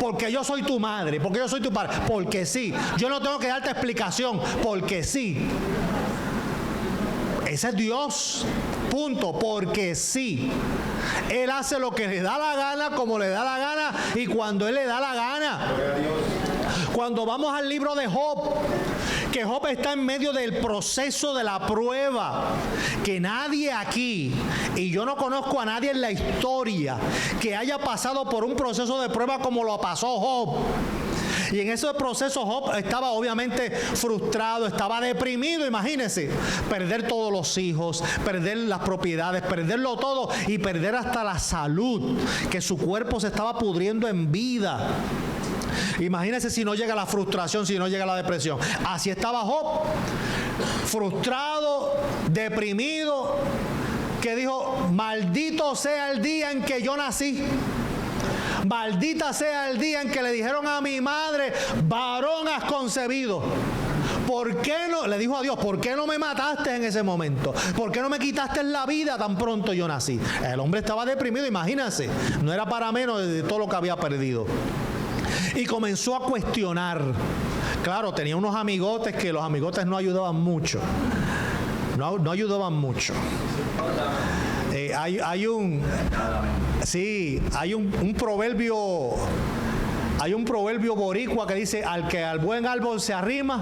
Porque yo soy tu madre, porque yo soy tu padre. Porque sí. Yo no tengo que darte explicación. Porque sí. Ese es Dios. Punto. Porque sí. Él hace lo que le da la gana, como le da la gana y cuando Él le da la gana. Cuando vamos al libro de Job, que Job está en medio del proceso de la prueba, que nadie aquí, y yo no conozco a nadie en la historia que haya pasado por un proceso de prueba como lo pasó Job. Y en ese proceso Job estaba obviamente frustrado, estaba deprimido, imagínense, perder todos los hijos, perder las propiedades, perderlo todo y perder hasta la salud, que su cuerpo se estaba pudriendo en vida. Imagínense si no llega la frustración, si no llega la depresión. Así estaba Job, frustrado, deprimido, que dijo, maldito sea el día en que yo nací. Maldita sea el día en que le dijeron a mi madre, varón has concebido. ¿por qué no? Le dijo a Dios, ¿por qué no me mataste en ese momento? ¿Por qué no me quitaste la vida tan pronto yo nací? El hombre estaba deprimido, imagínense. No era para menos de todo lo que había perdido. Y comenzó a cuestionar. Claro, tenía unos amigotes que los amigotes no ayudaban mucho. No ayudaban mucho. Hay un proverbio. Hay un proverbio boricua que dice: al que al buen árbol se arrima,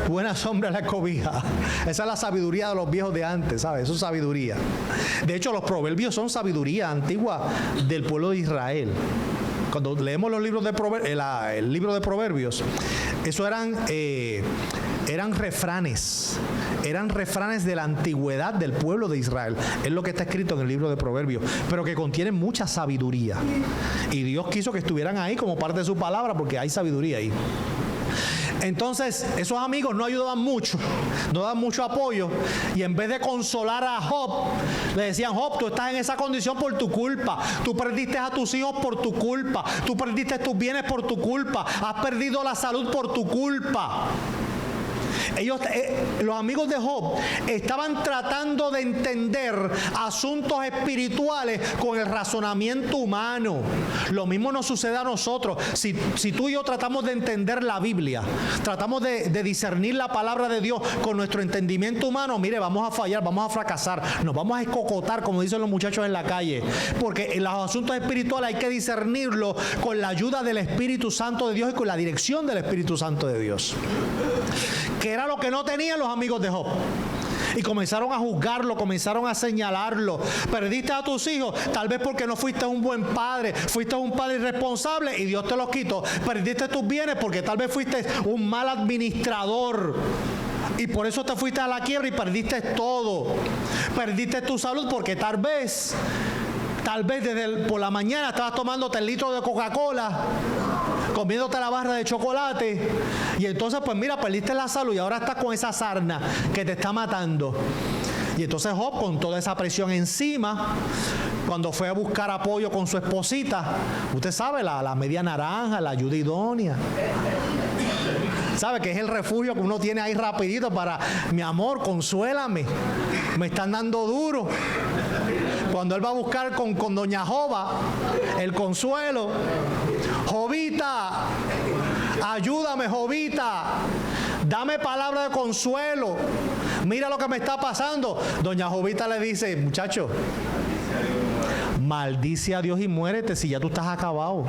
buena sombra la cobija. Esa es la sabiduría de los viejos de antes, ¿sabes? Eso es sabiduría. De hecho, los proverbios son sabiduría antigua del pueblo de Israel. Cuando leemos los libros de el libro de Proverbios, eso eran refranes. Eran refranes de la antigüedad del pueblo de Israel. Es lo que está escrito en el libro de Proverbios, pero que contienen mucha sabiduría. Y Dios quiso que estuvieran ahí como parte de su palabra, porque hay sabiduría ahí. Entonces, esos amigos no ayudaban mucho, no daban mucho apoyo, y en vez de consolar a Job, le decían: Job, tú estás en esa condición por tu culpa, tú perdiste a tus hijos por tu culpa, tú perdiste tus bienes por tu culpa, has perdido la salud por tu culpa. Los amigos de Job estaban tratando de entender asuntos espirituales con el razonamiento humano. Lo mismo nos sucede a nosotros. Si tú y yo tratamos de entender la Biblia, tratamos de discernir la palabra de Dios con nuestro entendimiento humano, mire, vamos a fallar, vamos a fracasar, nos vamos a escocotar, como dicen los muchachos en la calle, porque en los asuntos espirituales hay que discernirlo con la ayuda del Espíritu Santo de Dios y con la dirección del Espíritu Santo de Dios, que era lo que no tenían los amigos de Job. Y comenzaron a juzgarlo, comenzaron a señalarlo. Perdiste a tus hijos, tal vez porque no fuiste un buen padre, fuiste un padre irresponsable y Dios te los quitó. Perdiste tus bienes porque tal vez fuiste un mal administrador y por eso te fuiste a la quiebra y perdiste todo. Perdiste tu salud porque tal vez por la mañana estabas tomándote el litro de Coca-Cola, comiéndote la barra de chocolate, y entonces pues mira, perdiste la salud y ahora estás con esa sarna que te está matando. Y entonces Job, con toda esa presión encima, cuando fue a buscar apoyo con su esposita, usted sabe, la media naranja, la ayuda idónea, sabe que es el refugio que uno tiene ahí rapidito para: mi amor, consuélame, me están dando duro. Cuando él va a buscar con doña Joba el consuelo: Jovita, ayúdame, Jovita, dame palabra de consuelo, mira lo que me está pasando. Doña Jovita le dice: muchacho, maldice a Dios y muérete, si ya tú estás acabado.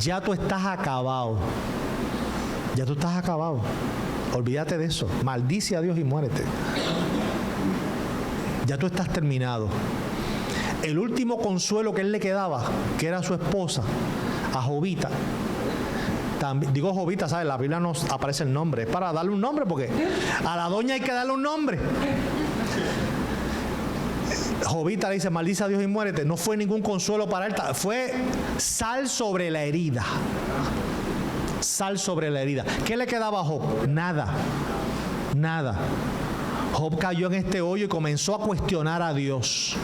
Ya tú estás acabado. Ya tú estás acabado. Olvídate de eso. Maldice a Dios y muérete. Ya tú estás terminado. El último consuelo que él le quedaba, que era su esposa, a Jovita. También, digo Jovita, ¿sabes? La Biblia no aparece el nombre. Es para darle un nombre, porque a la doña hay que darle un nombre. Jovita le dice: maldice a Dios y muérete. No fue ningún consuelo para él. Fue sal sobre la herida. Sal sobre la herida. ¿Qué le quedaba a Job? Nada. Nada. Job cayó en este hoyo y comenzó a cuestionar a Dios.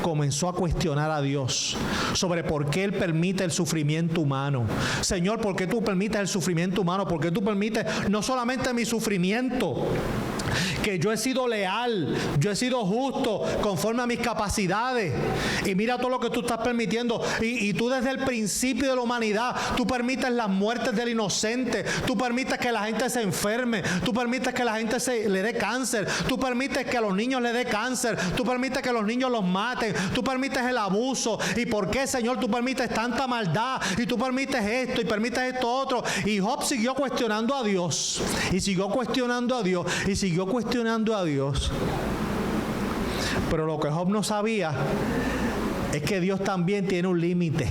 Comenzó a cuestionar a Dios sobre por qué Él permite el sufrimiento humano. Señor, ¿por qué tú permites el sufrimiento humano? ¿Por qué tú permites no solamente mi sufrimiento? Que yo he sido leal, yo he sido justo conforme a mis capacidades, y mira todo lo que tú estás permitiendo, y tú desde el principio de la humanidad, tú permites las muertes del inocente, tú permites que la gente se enferme, tú permites que la gente le dé cáncer, tú permites que a los niños le dé cáncer, tú permites que los niños los maten, tú permites el abuso. ¿Y por qué, Señor, tú permites tanta maldad? Y tú permites esto y permites esto otro. Y Job siguió cuestionando a Dios, y siguió cuestionando a Dios, y siguió cuestionando a Dios. Pero lo que Job no sabía es que Dios también tiene un límite.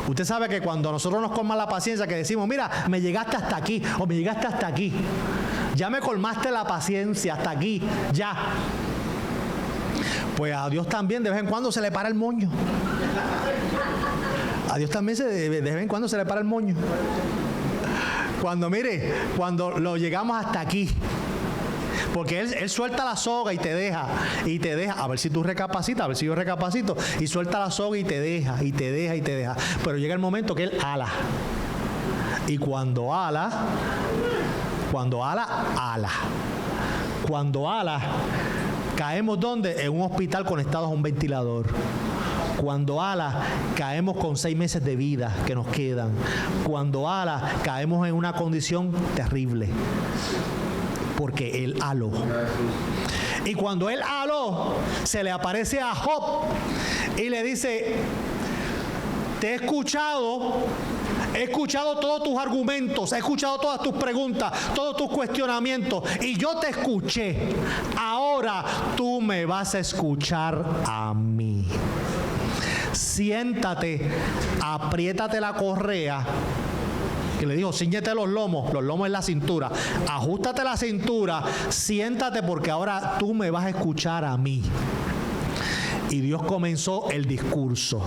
Usted sabe que cuando a nosotros nos colma la paciencia, que decimos: mira, me llegaste hasta aquí, o me llegaste hasta aquí, ya me colmaste la paciencia, hasta aquí, ya. Pues a Dios también de vez en cuando se le para el moño. A Dios también de vez en cuando se le para el moño. Cuando lo llegamos hasta aquí, porque él suelta la soga y te deja, a ver si tú recapacitas, a ver si yo recapacito, y suelta la soga y te deja, pero llega el momento que él ala. Y cuando ala, ala. Cuando ala, caemos ¿dónde? En un hospital conectados a un ventilador. Cuando ala, caemos con 6 meses de vida que nos quedan. Cuando ala, caemos en una condición terrible. Porque Él aló. Y cuando Él aló, se le aparece a Job y le dice: te he escuchado todos tus argumentos, he escuchado todas tus preguntas, todos tus cuestionamientos, y yo te escuché. Ahora tú me vas a escuchar a mí. Siéntate, apriétate la correa. Que le dijo: cíñete los lomos es la cintura, ajustate la cintura, siéntate, porque ahora tú me vas a escuchar a mí. Y Dios comenzó el discurso.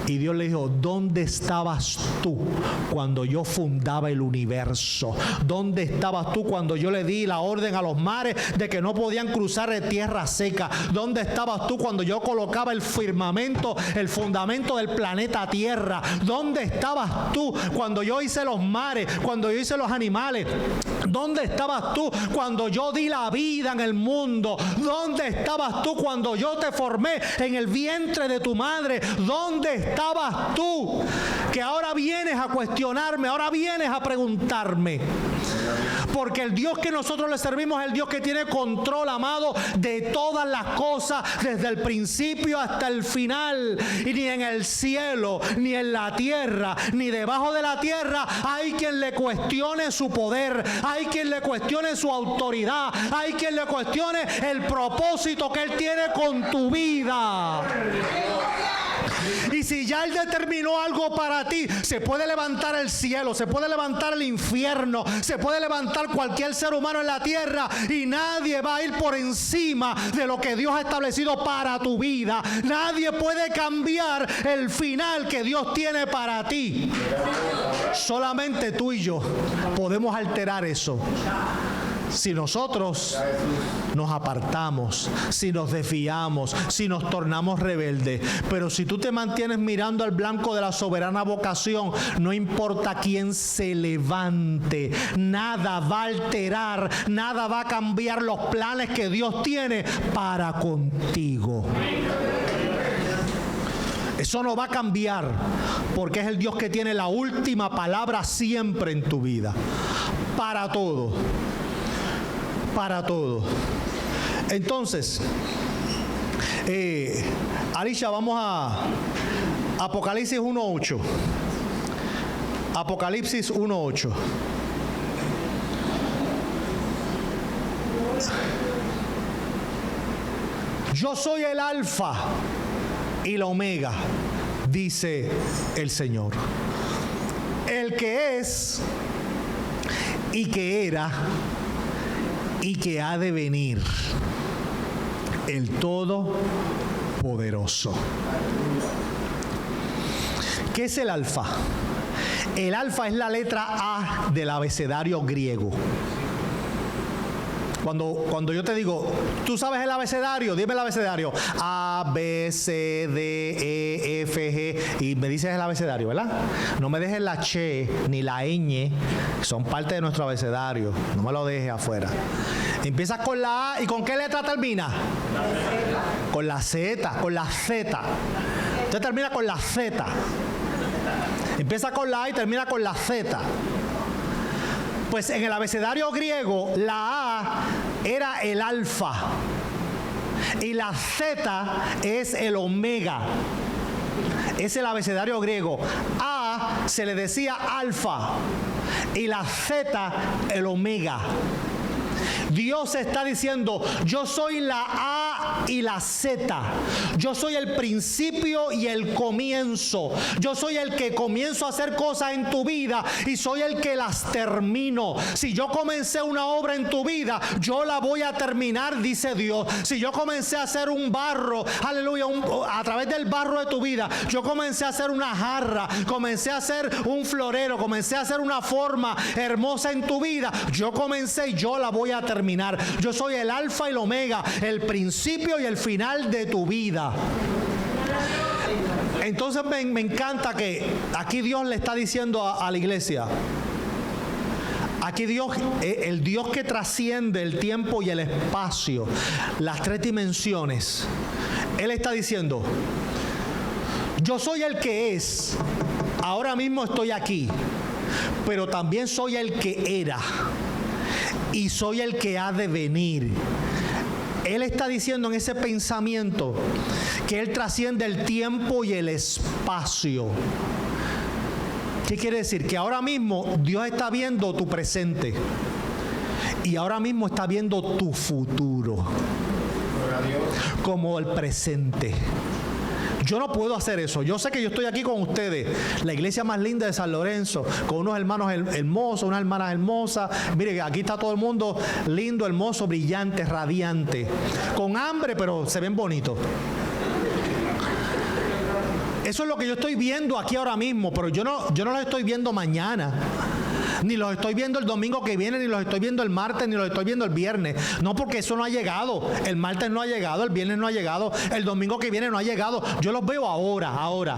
Y Dios le dijo: ¿dónde estabas tú cuando yo fundaba el universo? ¿Dónde estabas tú cuando yo le di la orden a los mares de que no podían cruzar de tierra seca? ¿Dónde estabas tú cuando yo colocaba el firmamento, el fundamento del planeta Tierra? ¿Dónde estabas tú cuando yo hice los mares, cuando yo hice los animales? ¿Dónde estabas tú cuando yo di la vida en el mundo? ¿Dónde estabas tú cuando yo te formé en el vientre de tu madre? ¿Dónde estabas tú? Que ahora vienes a cuestionarme, ahora vienes a preguntarme. Porque el Dios que nosotros le servimos es el Dios que tiene control, amado, de todas las cosas, desde el principio hasta el final. Y ni en el cielo, ni en la tierra, ni debajo de la tierra hay quien le cuestione su poder, hay quien le cuestione su autoridad, hay quien le cuestione el propósito que Él tiene con tu vida. Y si ya Él determinó algo para ti, se puede levantar el cielo, se puede levantar el infierno, se puede levantar cualquier ser humano en la tierra, y nadie va a ir por encima de lo que Dios ha establecido para tu vida. Nadie puede cambiar el final que Dios tiene para ti. Solamente tú y yo podemos alterar eso. Si nosotros nos apartamos, si nos desviamos, si nos tornamos rebeldes. Pero si tú te mantienes mirando al blanco de la soberana vocación, no importa quién se levante, nada va a alterar, nada va a cambiar los planes que Dios tiene para contigo. Eso no va a cambiar, porque es el Dios que tiene la última palabra siempre en tu vida. Para todo. Para todo. Entonces, Alicia, vamos a Apocalipsis 1:8. Apocalipsis 1:8. Yo soy el Alfa y la Omega, dice el Señor, el que es y que era y que ha de venir, el Todopoderoso. ¿Qué es el Alfa? El Alfa es la letra A del abecedario griego. Cuando yo te digo, ¿tú sabes el abecedario? Dime el abecedario. A, B, C, D, E, F, G. Y me dices el abecedario, ¿verdad? No me dejes la Che ni la ñ, son parte de nuestro abecedario. No me lo dejes afuera. Empiezas con la A, ¿y con qué letra termina? Con la Z, con la Z. Usted termina con la Z. Empieza con la A y termina con la Z. Pues en el abecedario griego, la A era el alfa y la Z es el omega. Es el abecedario griego. A se le decía alfa y la Z el omega. Dios está diciendo: yo soy la A y la Z. Yo soy el principio y el comienzo. Yo soy el que comienzo a hacer cosas en tu vida y soy el que las termino. Si yo comencé una obra en tu vida, yo la voy a terminar, dice Dios. Si yo comencé a hacer un barro, aleluya, a través del barro de tu vida, yo comencé a hacer una jarra, comencé a hacer un florero, comencé a hacer una forma hermosa en tu vida, yo comencé y yo la voy a terminar. Yo soy el alfa y el omega, el principio y el final de tu vida. Entonces me encanta que aquí Dios le está diciendo a la iglesia, aquí Dios, el Dios que trasciende el tiempo y el espacio, las tres dimensiones, Él está diciendo, yo soy el que es, ahora mismo estoy aquí, pero también soy el que era y soy el que ha de venir. Él está diciendo en ese pensamiento que Él trasciende el tiempo y el espacio. ¿Qué quiere decir? Que ahora mismo Dios está viendo tu presente y ahora mismo está viendo tu futuro como el presente. Yo no puedo hacer eso. Yo sé que yo estoy aquí con ustedes, la iglesia más linda de San Lorenzo, con unos hermanos hermosos, unas hermanas hermosas. Mire, aquí está todo el mundo lindo, hermoso, brillante, radiante, con hambre, pero se ven bonitos. Eso es lo que yo estoy viendo aquí ahora mismo, pero yo no los estoy viendo mañana. Ni los estoy viendo el domingo que viene, ni los estoy viendo el martes, ni los estoy viendo el viernes. No, porque eso no ha llegado. El martes no ha llegado, el viernes no ha llegado, el domingo que viene no ha llegado. Yo los veo ahora.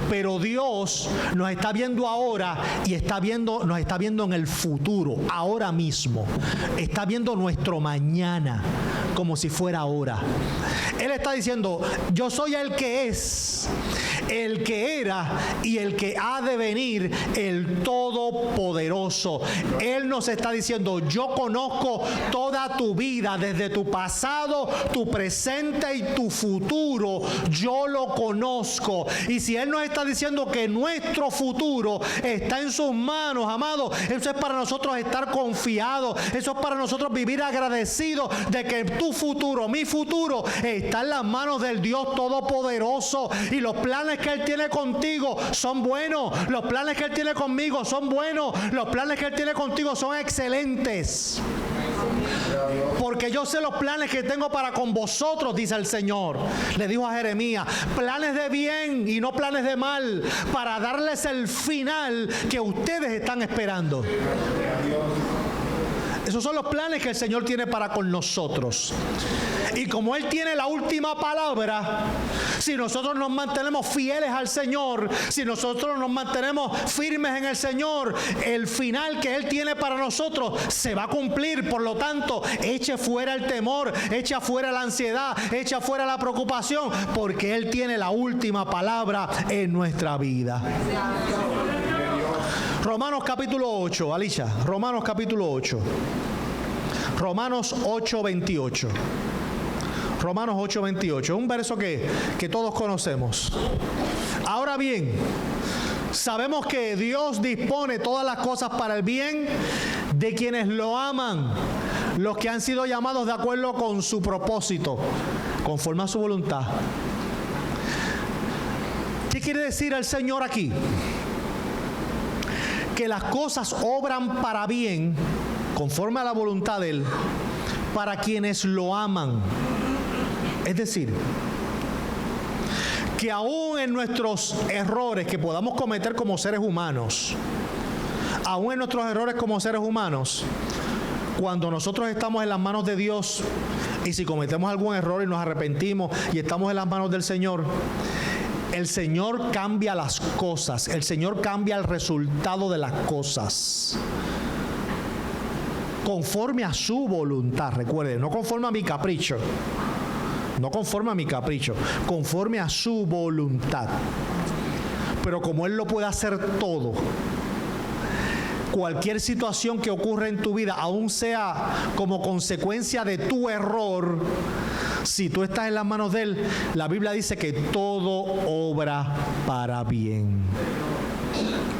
Pero Dios nos está viendo ahora y nos está viendo en el futuro, ahora mismo. Está viendo nuestro mañana como si fuera ahora. Él está diciendo, yo soy el que es, el que era y el que ha de venir, el Todopoderoso. Él nos está diciendo, yo conozco toda tu vida, desde tu pasado, tu presente y tu futuro. Yo lo conozco. Y si Él nos está diciendo que nuestro futuro está en sus manos, amados, eso es para nosotros estar confiados. Eso es para nosotros vivir agradecidos de que tu futuro, mi futuro, está en las manos del Dios Todopoderoso. Y los planes que Él tiene contigo son buenos. Los planes que Él tiene conmigo son buenos. Los planes que Él tiene contigo son excelentes. Porque yo sé los planes que tengo para con vosotros, dice el Señor. Le dijo a Jeremías, planes de bien y no planes de mal, para darles el final que ustedes están esperando. Esos son los planes que el Señor tiene para con nosotros. Y como Él tiene la última palabra, si nosotros nos mantenemos fieles al Señor, si nosotros nos mantenemos firmes en el Señor, el final que Él tiene para nosotros se va a cumplir. Por lo tanto, eche fuera el temor, eche fuera la ansiedad, eche fuera la preocupación, porque Él tiene la última palabra en nuestra vida. Romanos capítulo 8, Alicia, Romanos capítulo 8. Romanos 8:28. Romanos 8:28. Un verso que todos conocemos. Ahora bien, sabemos que Dios dispone todas las cosas para el bien de quienes lo aman, los que han sido llamados de acuerdo con su propósito, conforme a su voluntad. ¿Qué quiere decir el Señor aquí? Que las cosas obran para bien, conforme a la voluntad de Él, para quienes lo aman. Es decir, que aún en nuestros errores que podamos cometer como seres humanos, aún en nuestros errores como seres humanos, cuando nosotros estamos en las manos de Dios, y si cometemos algún error y nos arrepentimos y estamos en las manos del Señor, el Señor cambia las cosas, el Señor cambia el resultado de las cosas conforme a su voluntad. Recuerden, no conforme a mi capricho, no conforme a mi capricho, conforme a su voluntad. Pero como Él lo puede hacer todo, cualquier situación que ocurra en tu vida, aun sea como consecuencia de tu error, si tú estás en las manos de Él, la Biblia dice que todo obra para bien.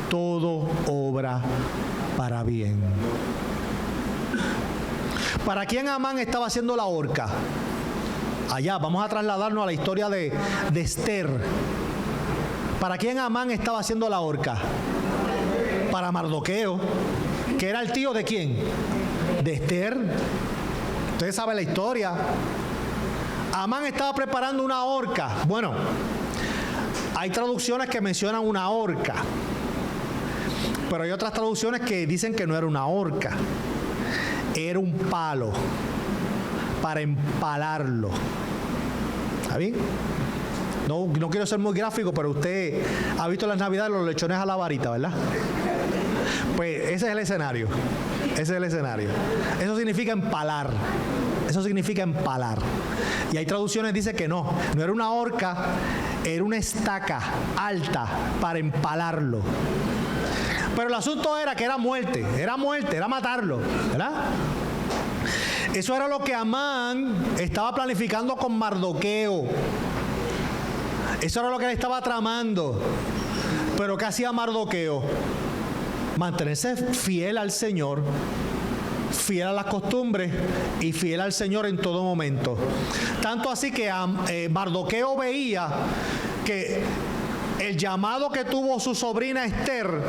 Todo obra para bien. ¿Para quién Amán estaba haciendo la horca? Allá, vamos a trasladarnos a la historia de Esther. ¿Para quién Amán estaba haciendo la horca? Para Mardoqueo, que era el tío de ¿quién? De Esther. Ustedes saben la historia. Amán estaba preparando una horca. Bueno, hay traducciones que mencionan una horca, pero hay otras traducciones que dicen que no era una horca, era un palo para empalarlo. ¿Está bien? No quiero ser muy gráfico, pero usted ha visto en las Navidades los lechones a la varita, ¿verdad? Pues ese es el escenario. Ese es el escenario. Eso significa empalar. Eso significa empalar. Y hay traducciones que dicen que no era una horca, era una estaca alta para empalarlo. Pero el asunto era que era muerte, era matarlo, ¿verdad? Eso era lo que Amán estaba planificando con Mardoqueo. Eso era lo que él estaba tramando. Pero ¿qué hacía Mardoqueo? Mantenerse fiel al Señor, fiel a las costumbres y fiel al Señor en todo momento. Tanto así que Mardoqueo veía que el llamado que tuvo su sobrina Esther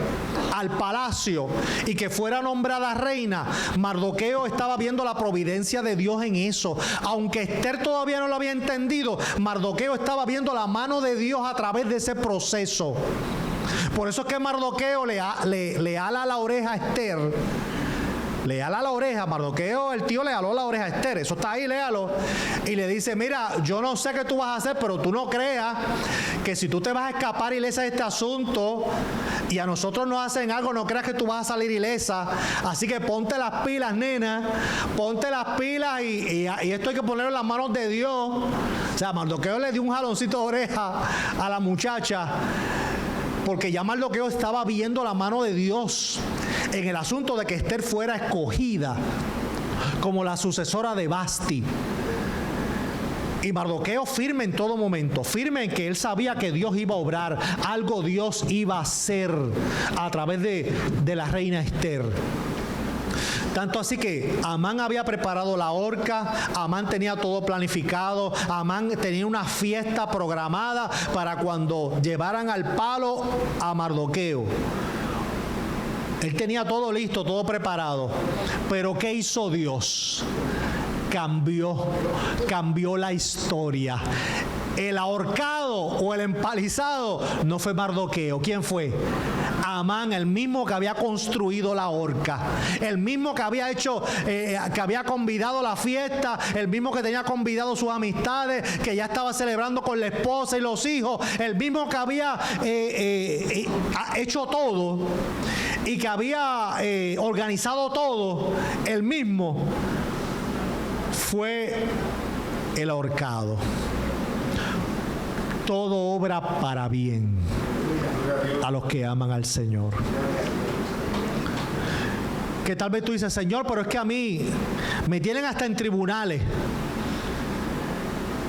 al palacio y que fuera nombrada reina, Mardoqueo estaba viendo la providencia de Dios en eso. Aunque Esther todavía no lo había entendido, Mardoqueo estaba viendo la mano de Dios a través de ese proceso. Por eso es que Mardoqueo le ala la oreja a Esther. Le ala la oreja, Mardoqueo, el tío le aló la oreja a Esther, eso está ahí, léalo. Y le dice, mira, yo no sé qué tú vas a hacer, pero tú no creas que si tú te vas a escapar ilesa de este asunto y a nosotros nos hacen algo, no creas que tú vas a salir ilesa. Así que ponte las pilas, nena, ponte las pilas y esto hay que ponerlo en las manos de Dios. O sea, Mardoqueo le dio un jaloncito de oreja a la muchacha, porque ya Mardoqueo estaba viendo la mano de Dios en el asunto de que Esther fuera escogida como la sucesora de Vasti. Y Mardoqueo firme en todo momento, firme en que él sabía que Dios iba a obrar, algo Dios iba a hacer a través de la reina Esther. Tanto así que Amán había preparado la horca, Amán tenía todo planificado, Amán tenía una fiesta programada para cuando llevaran al palo a Mardoqueo. Él tenía todo listo, todo preparado. Pero ¿qué hizo Dios? Cambió la historia. El ahorcado o el empalizado no fue Mardoqueo. ¿Quién fue? Amán, el mismo que había construido la horca, el mismo que había hecho, que había convidado la fiesta, el mismo que tenía convidado sus amistades, que ya estaba celebrando con la esposa y los hijos, el mismo que había hecho todo y que había organizado todo, el mismo fue el ahorcado. Todo obra para bien a los que aman al Señor. Que tal vez tú dices, Señor, pero es que a mí me tienen hasta en tribunales.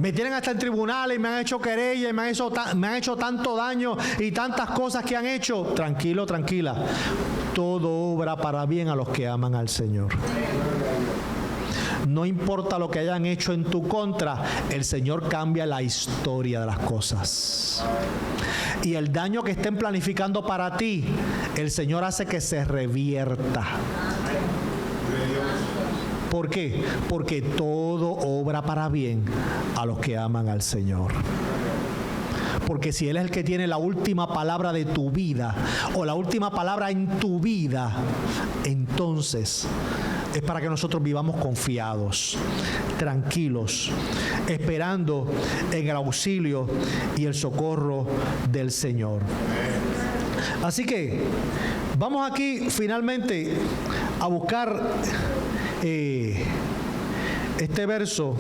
Me tienen hasta en tribunales y me han hecho querella y me han hecho tanto daño y tantas cosas que han hecho. Tranquilo, tranquila. Todo obra para bien a los que aman al Señor. No importa lo que hayan hecho en tu contra, el Señor cambia la historia de las cosas. Y el daño que estén planificando para ti, el Señor hace que se revierta. ¿Por qué? Porque todo obra para bien a los que aman al Señor. Porque si Él es el que tiene la última palabra de tu vida, o la última palabra en tu vida, entonces es para que nosotros vivamos confiados, tranquilos, esperando en el auxilio y el socorro del Señor. Así que vamos aquí finalmente a buscar este verso.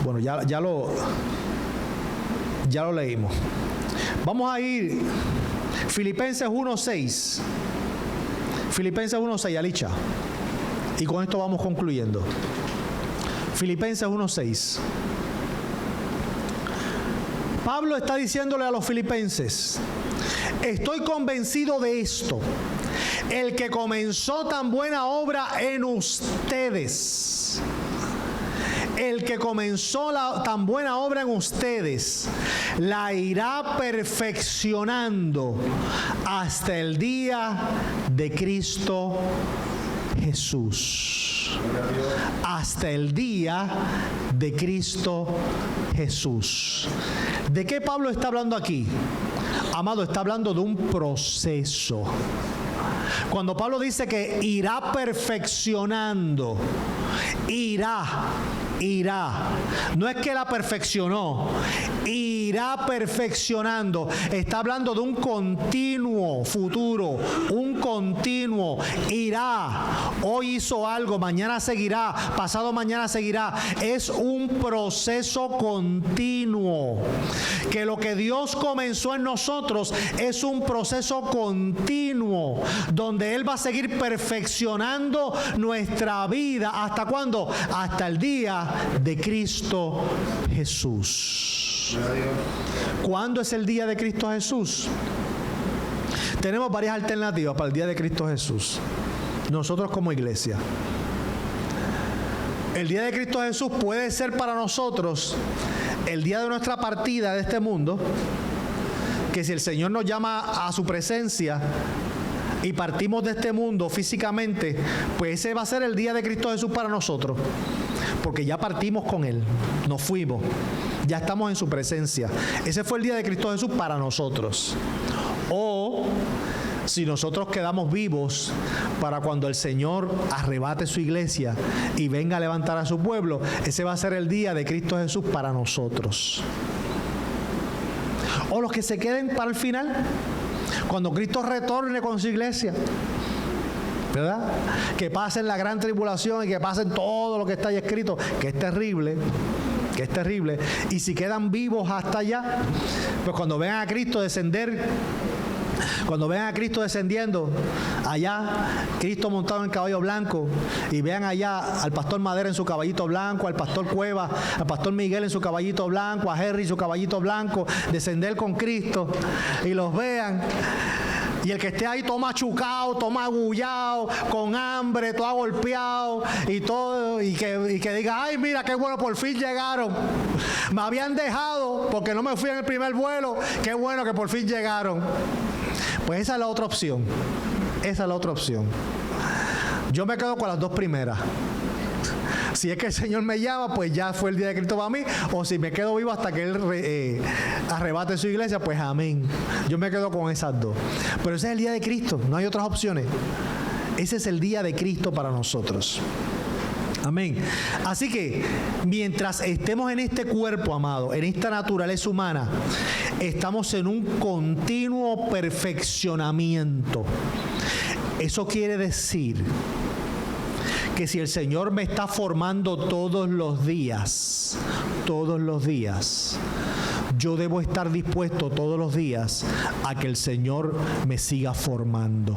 Bueno, ya lo leímos. Vamos a ir Filipenses 1:6. Filipenses 1:6, Alicha. Y con esto vamos concluyendo. Filipenses 1:6. Pablo está diciéndole a los filipenses: estoy convencido de esto. El que comenzó tan buena obra en ustedes, el que comenzó tan buena obra en ustedes, la irá perfeccionando hasta el día de Cristo Jesús. Hasta el día de Cristo Jesús. ¿De qué Pablo está hablando aquí? Amado, está hablando de un proceso. Cuando Pablo dice que irá perfeccionando, irá, irá. No es que la perfeccionó, irá perfeccionando. Está hablando de un continuo futuro, un continuo. Irá. Hoy hizo algo, mañana seguirá, pasado mañana seguirá. Es un proceso continuo. Que lo que Dios comenzó en nosotros es un proceso continuo, donde Él va a seguir perfeccionando nuestra vida. ¿Hasta cuándo? Hasta el día de Cristo Jesús. ¿Cuándo es el día de Cristo Jesús? Tenemos varias alternativas para el día de Cristo Jesús. Nosotros como iglesia. El día de Cristo Jesús puede ser para nosotros el día de nuestra partida de este mundo, que si el Señor nos llama a su presencia y partimos de este mundo físicamente, pues ese va a ser el día de Cristo Jesús para nosotros, porque ya partimos con Él, nos fuimos, ya estamos en su presencia. Ese fue el día de Cristo Jesús para nosotros. O si nosotros quedamos vivos para cuando el Señor arrebate su iglesia y venga a levantar a su pueblo, ese va a ser el día de Cristo Jesús para nosotros. O los que se queden para el final, cuando Cristo retorne con su iglesia, ¿verdad? Que pasen la gran tribulación y que pasen todo lo que está ahí escrito, que es terrible. Que es terrible. Y si quedan vivos hasta allá, pues cuando vean a Cristo descender, cuando vean a Cristo descendiendo allá, Cristo montado en el caballo blanco, y vean allá al pastor Madera en su caballito blanco, al pastor Cueva, al pastor Miguel en su caballito blanco, a Henry en su caballito blanco, descender con Cristo, y los vean, y el que esté ahí todo machucado, todo magullado, con hambre, todo golpeado y todo, y que diga, ay, mira qué bueno, por fin llegaron. Me habían dejado porque no me fui en el primer vuelo, qué bueno que por fin llegaron. Pues esa es la otra opción. Esa es la otra opción. Yo me quedo con las dos primeras. Si es que el Señor me llama, pues ya fue el día de Cristo para mí. O si me quedo vivo hasta que Él arrebate su iglesia, pues amén. Yo me quedo con esas dos. Pero ese es el día de Cristo, no hay otras opciones. Ese es el día de Cristo para nosotros. Amén. Así que mientras estemos en este cuerpo, amado, en esta naturaleza humana, estamos en un continuo perfeccionamiento. Eso quiere decir que si el Señor me está formando todos los días, yo debo estar dispuesto todos los días a que el Señor me siga formando.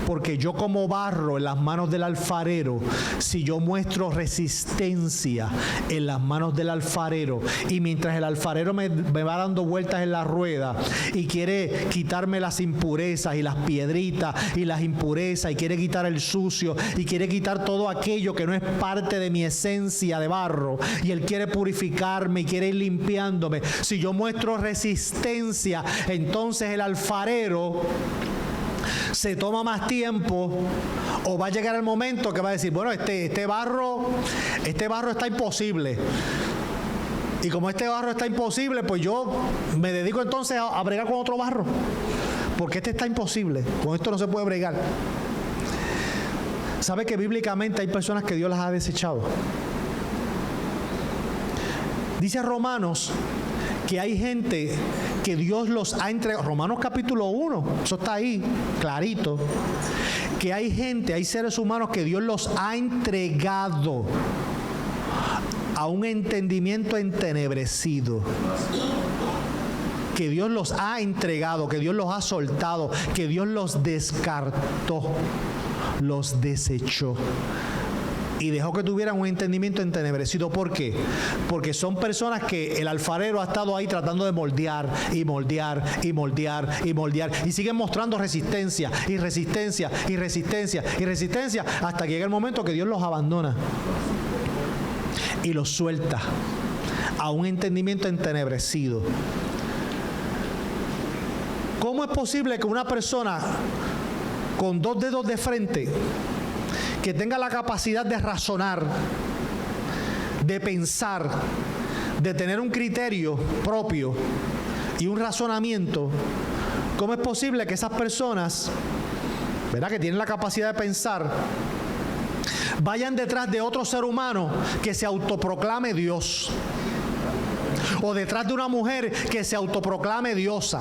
Porque yo como barro en las manos del alfarero, si yo muestro resistencia en las manos del alfarero, y mientras el alfarero me va dando vueltas en la rueda y quiere quitarme las impurezas y las piedritas y las impurezas y quiere quitar el sucio y quiere quitar todo aquello que no es parte de mi esencia de barro, y Él quiere purificarme y quiere ir limpiándome, si yo muestro resistencia, entonces el alfarero se toma más tiempo, o va a llegar el momento que va a decir, bueno, este barro está imposible, y como este barro está imposible, pues yo me dedico entonces a bregar con otro barro, porque este está imposible, con esto no se puede bregar. ¿Sabe que bíblicamente hay personas que Dios las ha desechado? Dice Romanos que hay gente que Dios los ha entregado. Romanos capítulo 1, eso está ahí, clarito. Que hay gente, hay seres humanos que Dios los ha entregado a un entendimiento entenebrecido. Que Dios los ha entregado, que Dios los ha soltado, que Dios los descartó, los desechó. Y dejó que tuvieran un entendimiento entenebrecido. ¿Por qué? Porque son personas que el alfarero ha estado ahí tratando de moldear y moldear y moldear y moldear, y siguen mostrando resistencia y resistencia y resistencia y resistencia, hasta que llega el momento que Dios los abandona y los suelta a un entendimiento entenebrecido. ¿Cómo es posible que una persona con dos dedos de frente, que tenga la capacidad de razonar, de pensar, de tener un criterio propio y un razonamiento, cómo es posible que esas personas, ¿verdad?, que tienen la capacidad de pensar, vayan detrás de otro ser humano que se autoproclame Dios, o detrás de una mujer que se autoproclame diosa.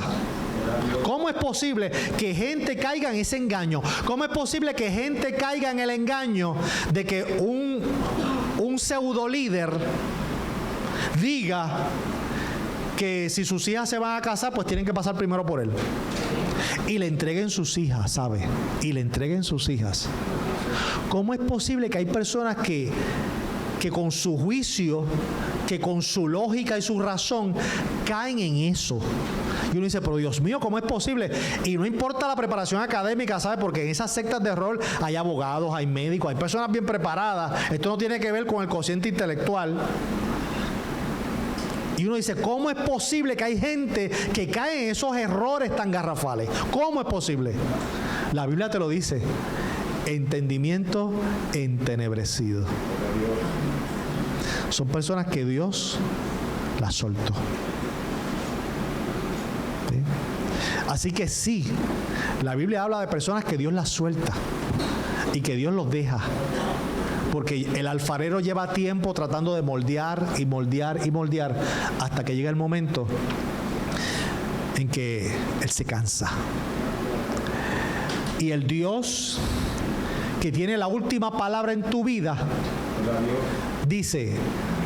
¿Cómo es posible que gente caiga en ese engaño? ¿Cómo es posible que gente caiga en el engaño de que un pseudo líder diga que si sus hijas se van a casar, pues tienen que pasar primero por él? Y le entreguen sus hijas, ¿sabe? Y le entreguen sus hijas. ¿Cómo es posible que hay personas que con su juicio, que con su lógica y su razón caen en eso? Y uno dice, pero Dios mío, ¿cómo es posible? Y no importa la preparación académica, ¿sabe? Porque en esas sectas de rol hay abogados, hay médicos, hay personas bien preparadas. Esto no tiene que ver con el cociente intelectual. Y uno dice, ¿cómo es posible que hay gente que cae en esos errores tan garrafales? ¿Cómo es posible? La Biblia te lo dice. Entendimiento entenebrecido. Son personas que Dios las soltó. ¿Sí? Así que sí, la Biblia habla de personas que Dios las suelta y que Dios los deja. Porque el alfarero lleva tiempo tratando de moldear y moldear y moldear hasta que llega el momento en que Él se cansa. Y el Dios que tiene la última palabra en tu vida dice,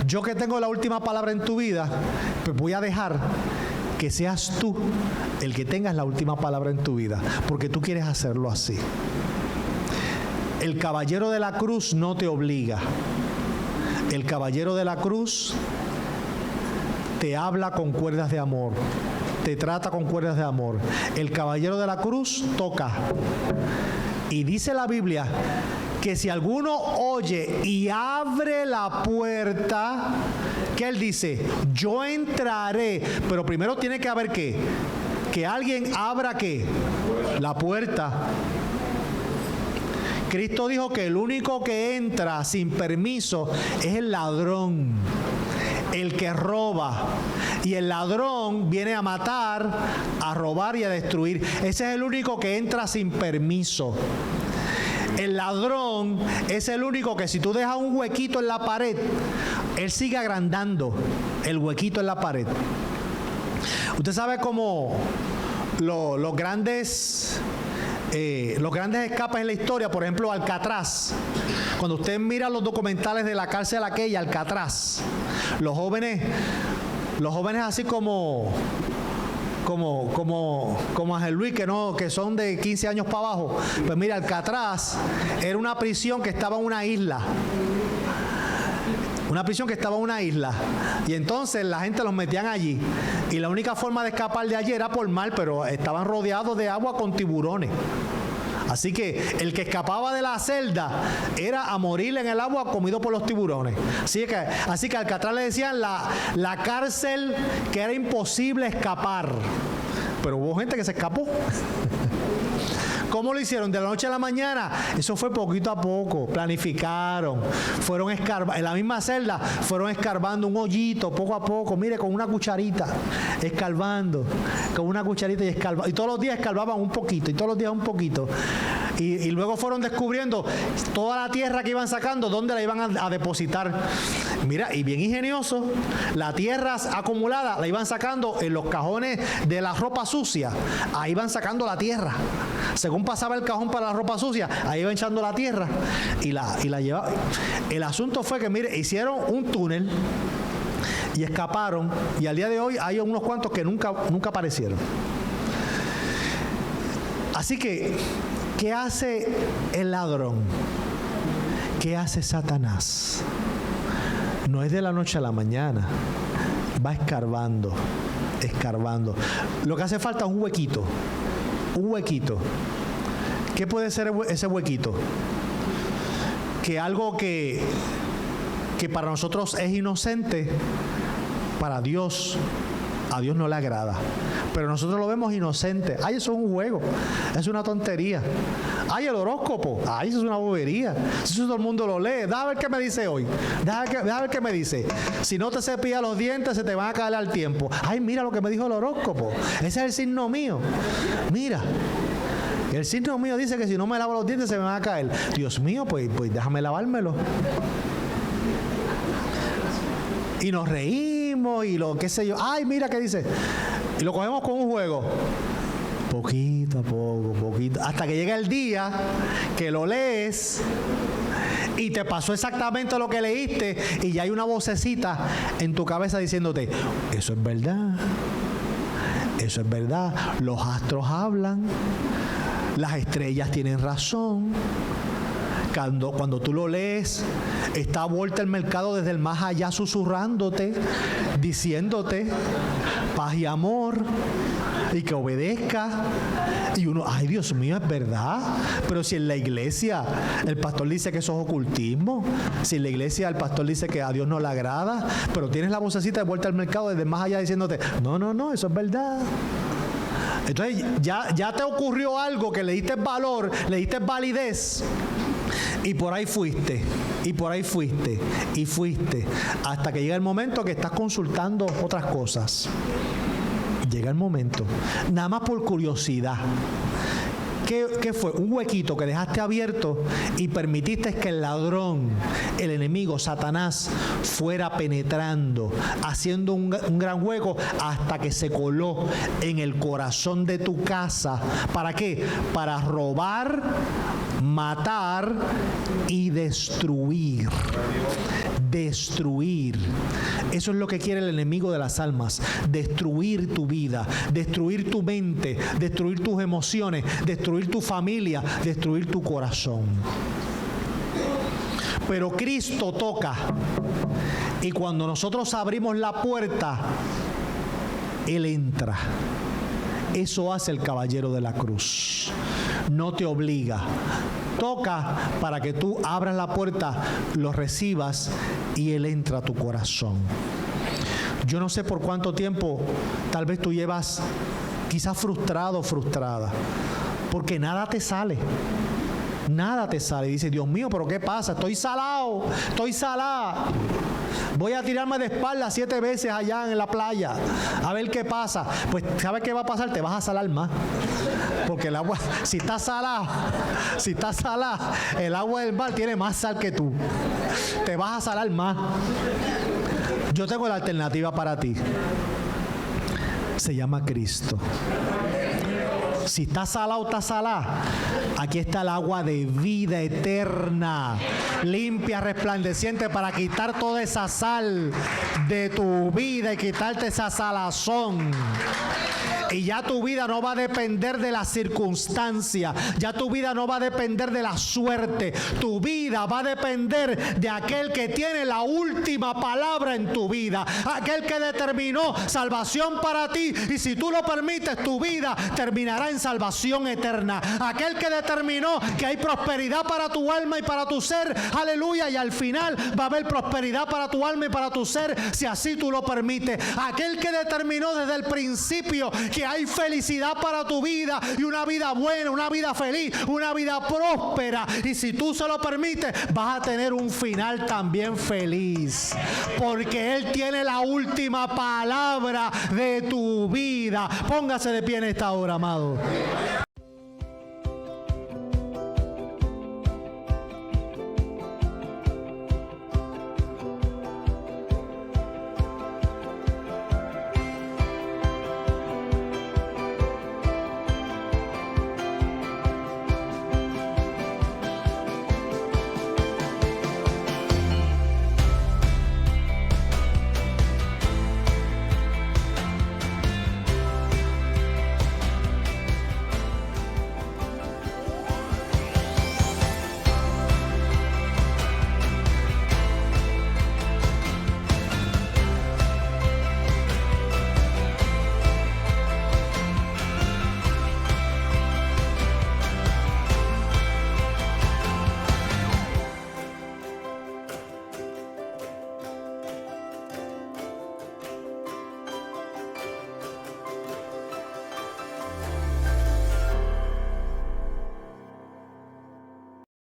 yo que tengo la última palabra en tu vida, pues voy a dejar que seas tú el que tengas la última palabra en tu vida, porque tú quieres hacerlo así. El caballero de la cruz no te obliga. El caballero de la cruz te habla con cuerdas de amor, te trata con cuerdas de amor. El caballero de la cruz toca. Y dice la Biblia que si alguno oye y abre la puerta, que Él dice, yo entraré, pero primero tiene que haber ¿qué? Que alguien abra ¿qué? La puerta. Cristo dijo que el único que entra sin permiso es el ladrón, el que roba. Y el ladrón viene a matar, a robar y a destruir. Ese es el único que entra sin permiso. El ladrón es el único que si tú dejas un huequito en la pared, él sigue agrandando el huequito en la pared. Usted sabe cómo los grandes escapes en la historia, por ejemplo Alcatraz. Cuando usted mira los documentales de la cárcel aquella, Alcatraz, los jóvenes así como Ángel Luis, que son de 15 años para abajo. Pues mira, Alcatraz era una prisión que estaba en una isla. Una prisión que estaba en una isla. Y entonces la gente los metían allí. Y la única forma de escapar de allí era por mar, pero estaban rodeados de agua con tiburones. Así que el que escapaba de la celda era a morir en el agua comido por los tiburones. Así que a Alcatraz le decían la cárcel que era imposible escapar. Pero hubo gente que se escapó. ¿Cómo lo hicieron? ¿De la noche a la mañana? Eso fue poquito a poco. Planificaron. Fueron escarbando. En la misma celda fueron escarbando un hoyito poco a poco. Mire, con una cucharita. Escarbando. Con una cucharita y escarbando. Y todos los días escarbaban un poquito. Y todos los días un poquito. Y luego fueron descubriendo toda la tierra que iban sacando, dónde la iban a depositar. Mira, y bien ingenioso. La tierra acumulada la iban sacando en los cajones de la ropa sucia. Ahí iban sacando la tierra. Según pasaba el cajón para la ropa sucia, ahí iba echando la tierra y la llevaba. El asunto fue que, mire, hicieron un túnel y escaparon, y al día de hoy hay unos cuantos que nunca aparecieron. Así que, ¿qué hace el ladrón? ¿Qué hace Satanás? No es de la noche a la mañana. Va escarbando. Lo que hace falta es un huequito. Un huequito. ¿Qué puede ser ese huequito? Que algo que para nosotros es inocente, para Dios, a Dios no le agrada. Pero nosotros lo vemos inocente. Ay, eso es un juego. Es una tontería. Ay, el horóscopo. Ay, eso es una bobería. Eso todo el mundo lo lee. Déjame ver qué me dice hoy. Déjame ver qué me dice. Si no te cepillas los dientes, se te van a caer al tiempo. Ay, mira lo que me dijo el horóscopo. Ese es el signo mío. Mira. El signo mío dice que si no me lavo los dientes se me van a caer. Dios mío, pues déjame lavármelo. Y nos reímos y lo qué sé yo. Ay, mira qué dice. Y lo cogemos con un juego. Poquito a poco, poquito. Hasta que llega el día que lo lees y te pasó exactamente lo que leíste y ya hay una vocecita en tu cabeza diciéndote, eso es verdad. Eso es verdad. Los astros hablan. Las estrellas tienen razón. Cuando tú lo lees, está vuelta el mercado desde el más allá susurrándote, diciéndote paz y amor y que obedezca. Y uno, ay Dios mío, es verdad. Pero si en la iglesia el pastor dice que eso es ocultismo, si en la iglesia el pastor dice que a Dios no le agrada, pero tienes la vocecita de vuelta al mercado desde el más allá diciéndote, no, eso es verdad. Entonces ya te ocurrió algo que le diste valor, le diste validez. Y por ahí fuiste, y por ahí fuiste, y fuiste, hasta que llega el momento que estás consultando otras cosas. Llega el momento, nada más por curiosidad. ¿Qué fue? Un huequito que dejaste abierto y permitiste que el ladrón, el enemigo, Satanás, fuera penetrando, haciendo un gran hueco hasta que se coló en el corazón de tu casa. ¿Para qué? Para robar, matar y destruir. Destruir. Eso es lo que quiere el enemigo de las almas. Destruir tu vida, destruir tu mente, destruir tus emociones, destruir tu familia, destruir tu corazón. Pero Cristo toca. Y cuando nosotros abrimos la puerta, Él entra. Eso hace el caballero de la cruz. No te obliga. Toca para que tú abras la puerta, lo recibas y Él entra a tu corazón. Yo no sé por cuánto tiempo tal vez tú llevas quizás frustrado o frustrada, porque nada te sale. Nada te sale. Y dices, Dios mío, ¿pero qué pasa? Estoy salado, estoy salada. Voy a tirarme de espalda 7 veces allá en la playa, a ver qué pasa. Pues, ¿sabes qué va a pasar? Te vas a salar más. Porque el agua, si está salada, el agua del mar tiene más sal que tú. Te vas a salar más. Yo tengo la alternativa para ti. Se llama Cristo. Si está salado, está salada. Aquí está el agua de vida eterna, limpia, resplandeciente, para quitar toda esa sal de tu vida y quitarte esa salazón. Y ya tu vida no va a depender de la circunstancia, ya tu vida no va a depender de la suerte, tu vida va a depender de aquel que tiene la última palabra en tu vida, aquel que determinó salvación para ti, y si tú lo permites, tu vida terminará en salvación eterna. Aquel que determinó que hay prosperidad para tu alma y para tu ser, aleluya, y al final va a haber prosperidad para tu alma y para tu ser, si así tú lo permites. Aquel que determinó desde el principio que hay felicidad para tu vida y una vida buena, una vida feliz, una vida próspera, y si tú se lo permites, vas a tener un final también feliz, porque Él tiene la última palabra de tu vida. Póngase de pie en esta hora, amado.